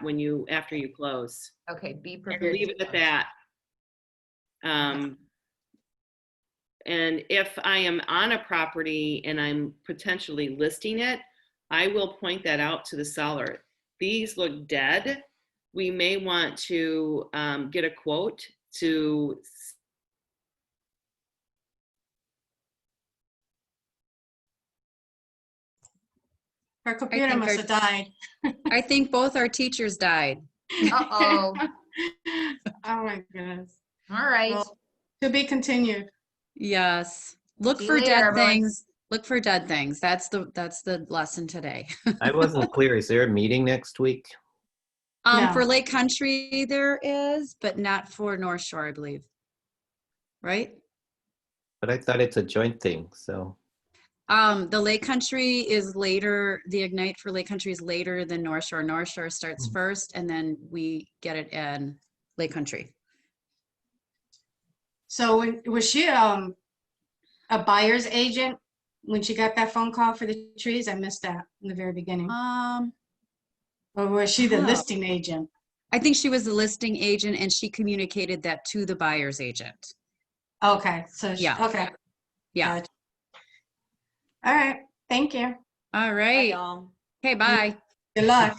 Speaker 1: after you close.
Speaker 7: Okay, be prepared.
Speaker 1: And leave it at that. And if I am on a property and I'm potentially listing it, I will point that out to the seller. These look dead. We may want to get a quote to.
Speaker 8: Her computer
Speaker 3: think
Speaker 8: must
Speaker 3: our-
Speaker 8: have died.
Speaker 3: I think both our teachers died.
Speaker 7: Uh-oh.
Speaker 8: Oh my goodness.
Speaker 7: All right.
Speaker 8: Well, to be continued.
Speaker 3: Yes. Look
Speaker 7: See you
Speaker 3: for
Speaker 7: later,
Speaker 3: dead
Speaker 7: everyone.
Speaker 3: things. Look for dead things. That's the lesson today.
Speaker 5: I wasn't clear. Is there a meeting next week?
Speaker 8: No.
Speaker 3: For Lake Country there is, but not for North Shore, I believe. Right?
Speaker 5: But I thought it's a joint thing, so.
Speaker 3: The Lake Country is later. The Ignite for Lake Country is later than North Shore. North Shore starts first, and then we get it in Lake Country.
Speaker 8: So was she a buyer's agent when she got that phone call for the trees? I missed that in the very beginning. Or was she the listing agent?
Speaker 3: I think she was the listing agent, and she communicated that to the buyer's agent.
Speaker 8: Okay, so
Speaker 3: Yeah.
Speaker 8: okay.
Speaker 3: Yeah.
Speaker 8: Gotcha. All right. Thank you.
Speaker 3: All
Speaker 6: Bye,
Speaker 3: right.
Speaker 6: y'all.
Speaker 3: Okay, bye.
Speaker 8: Good luck.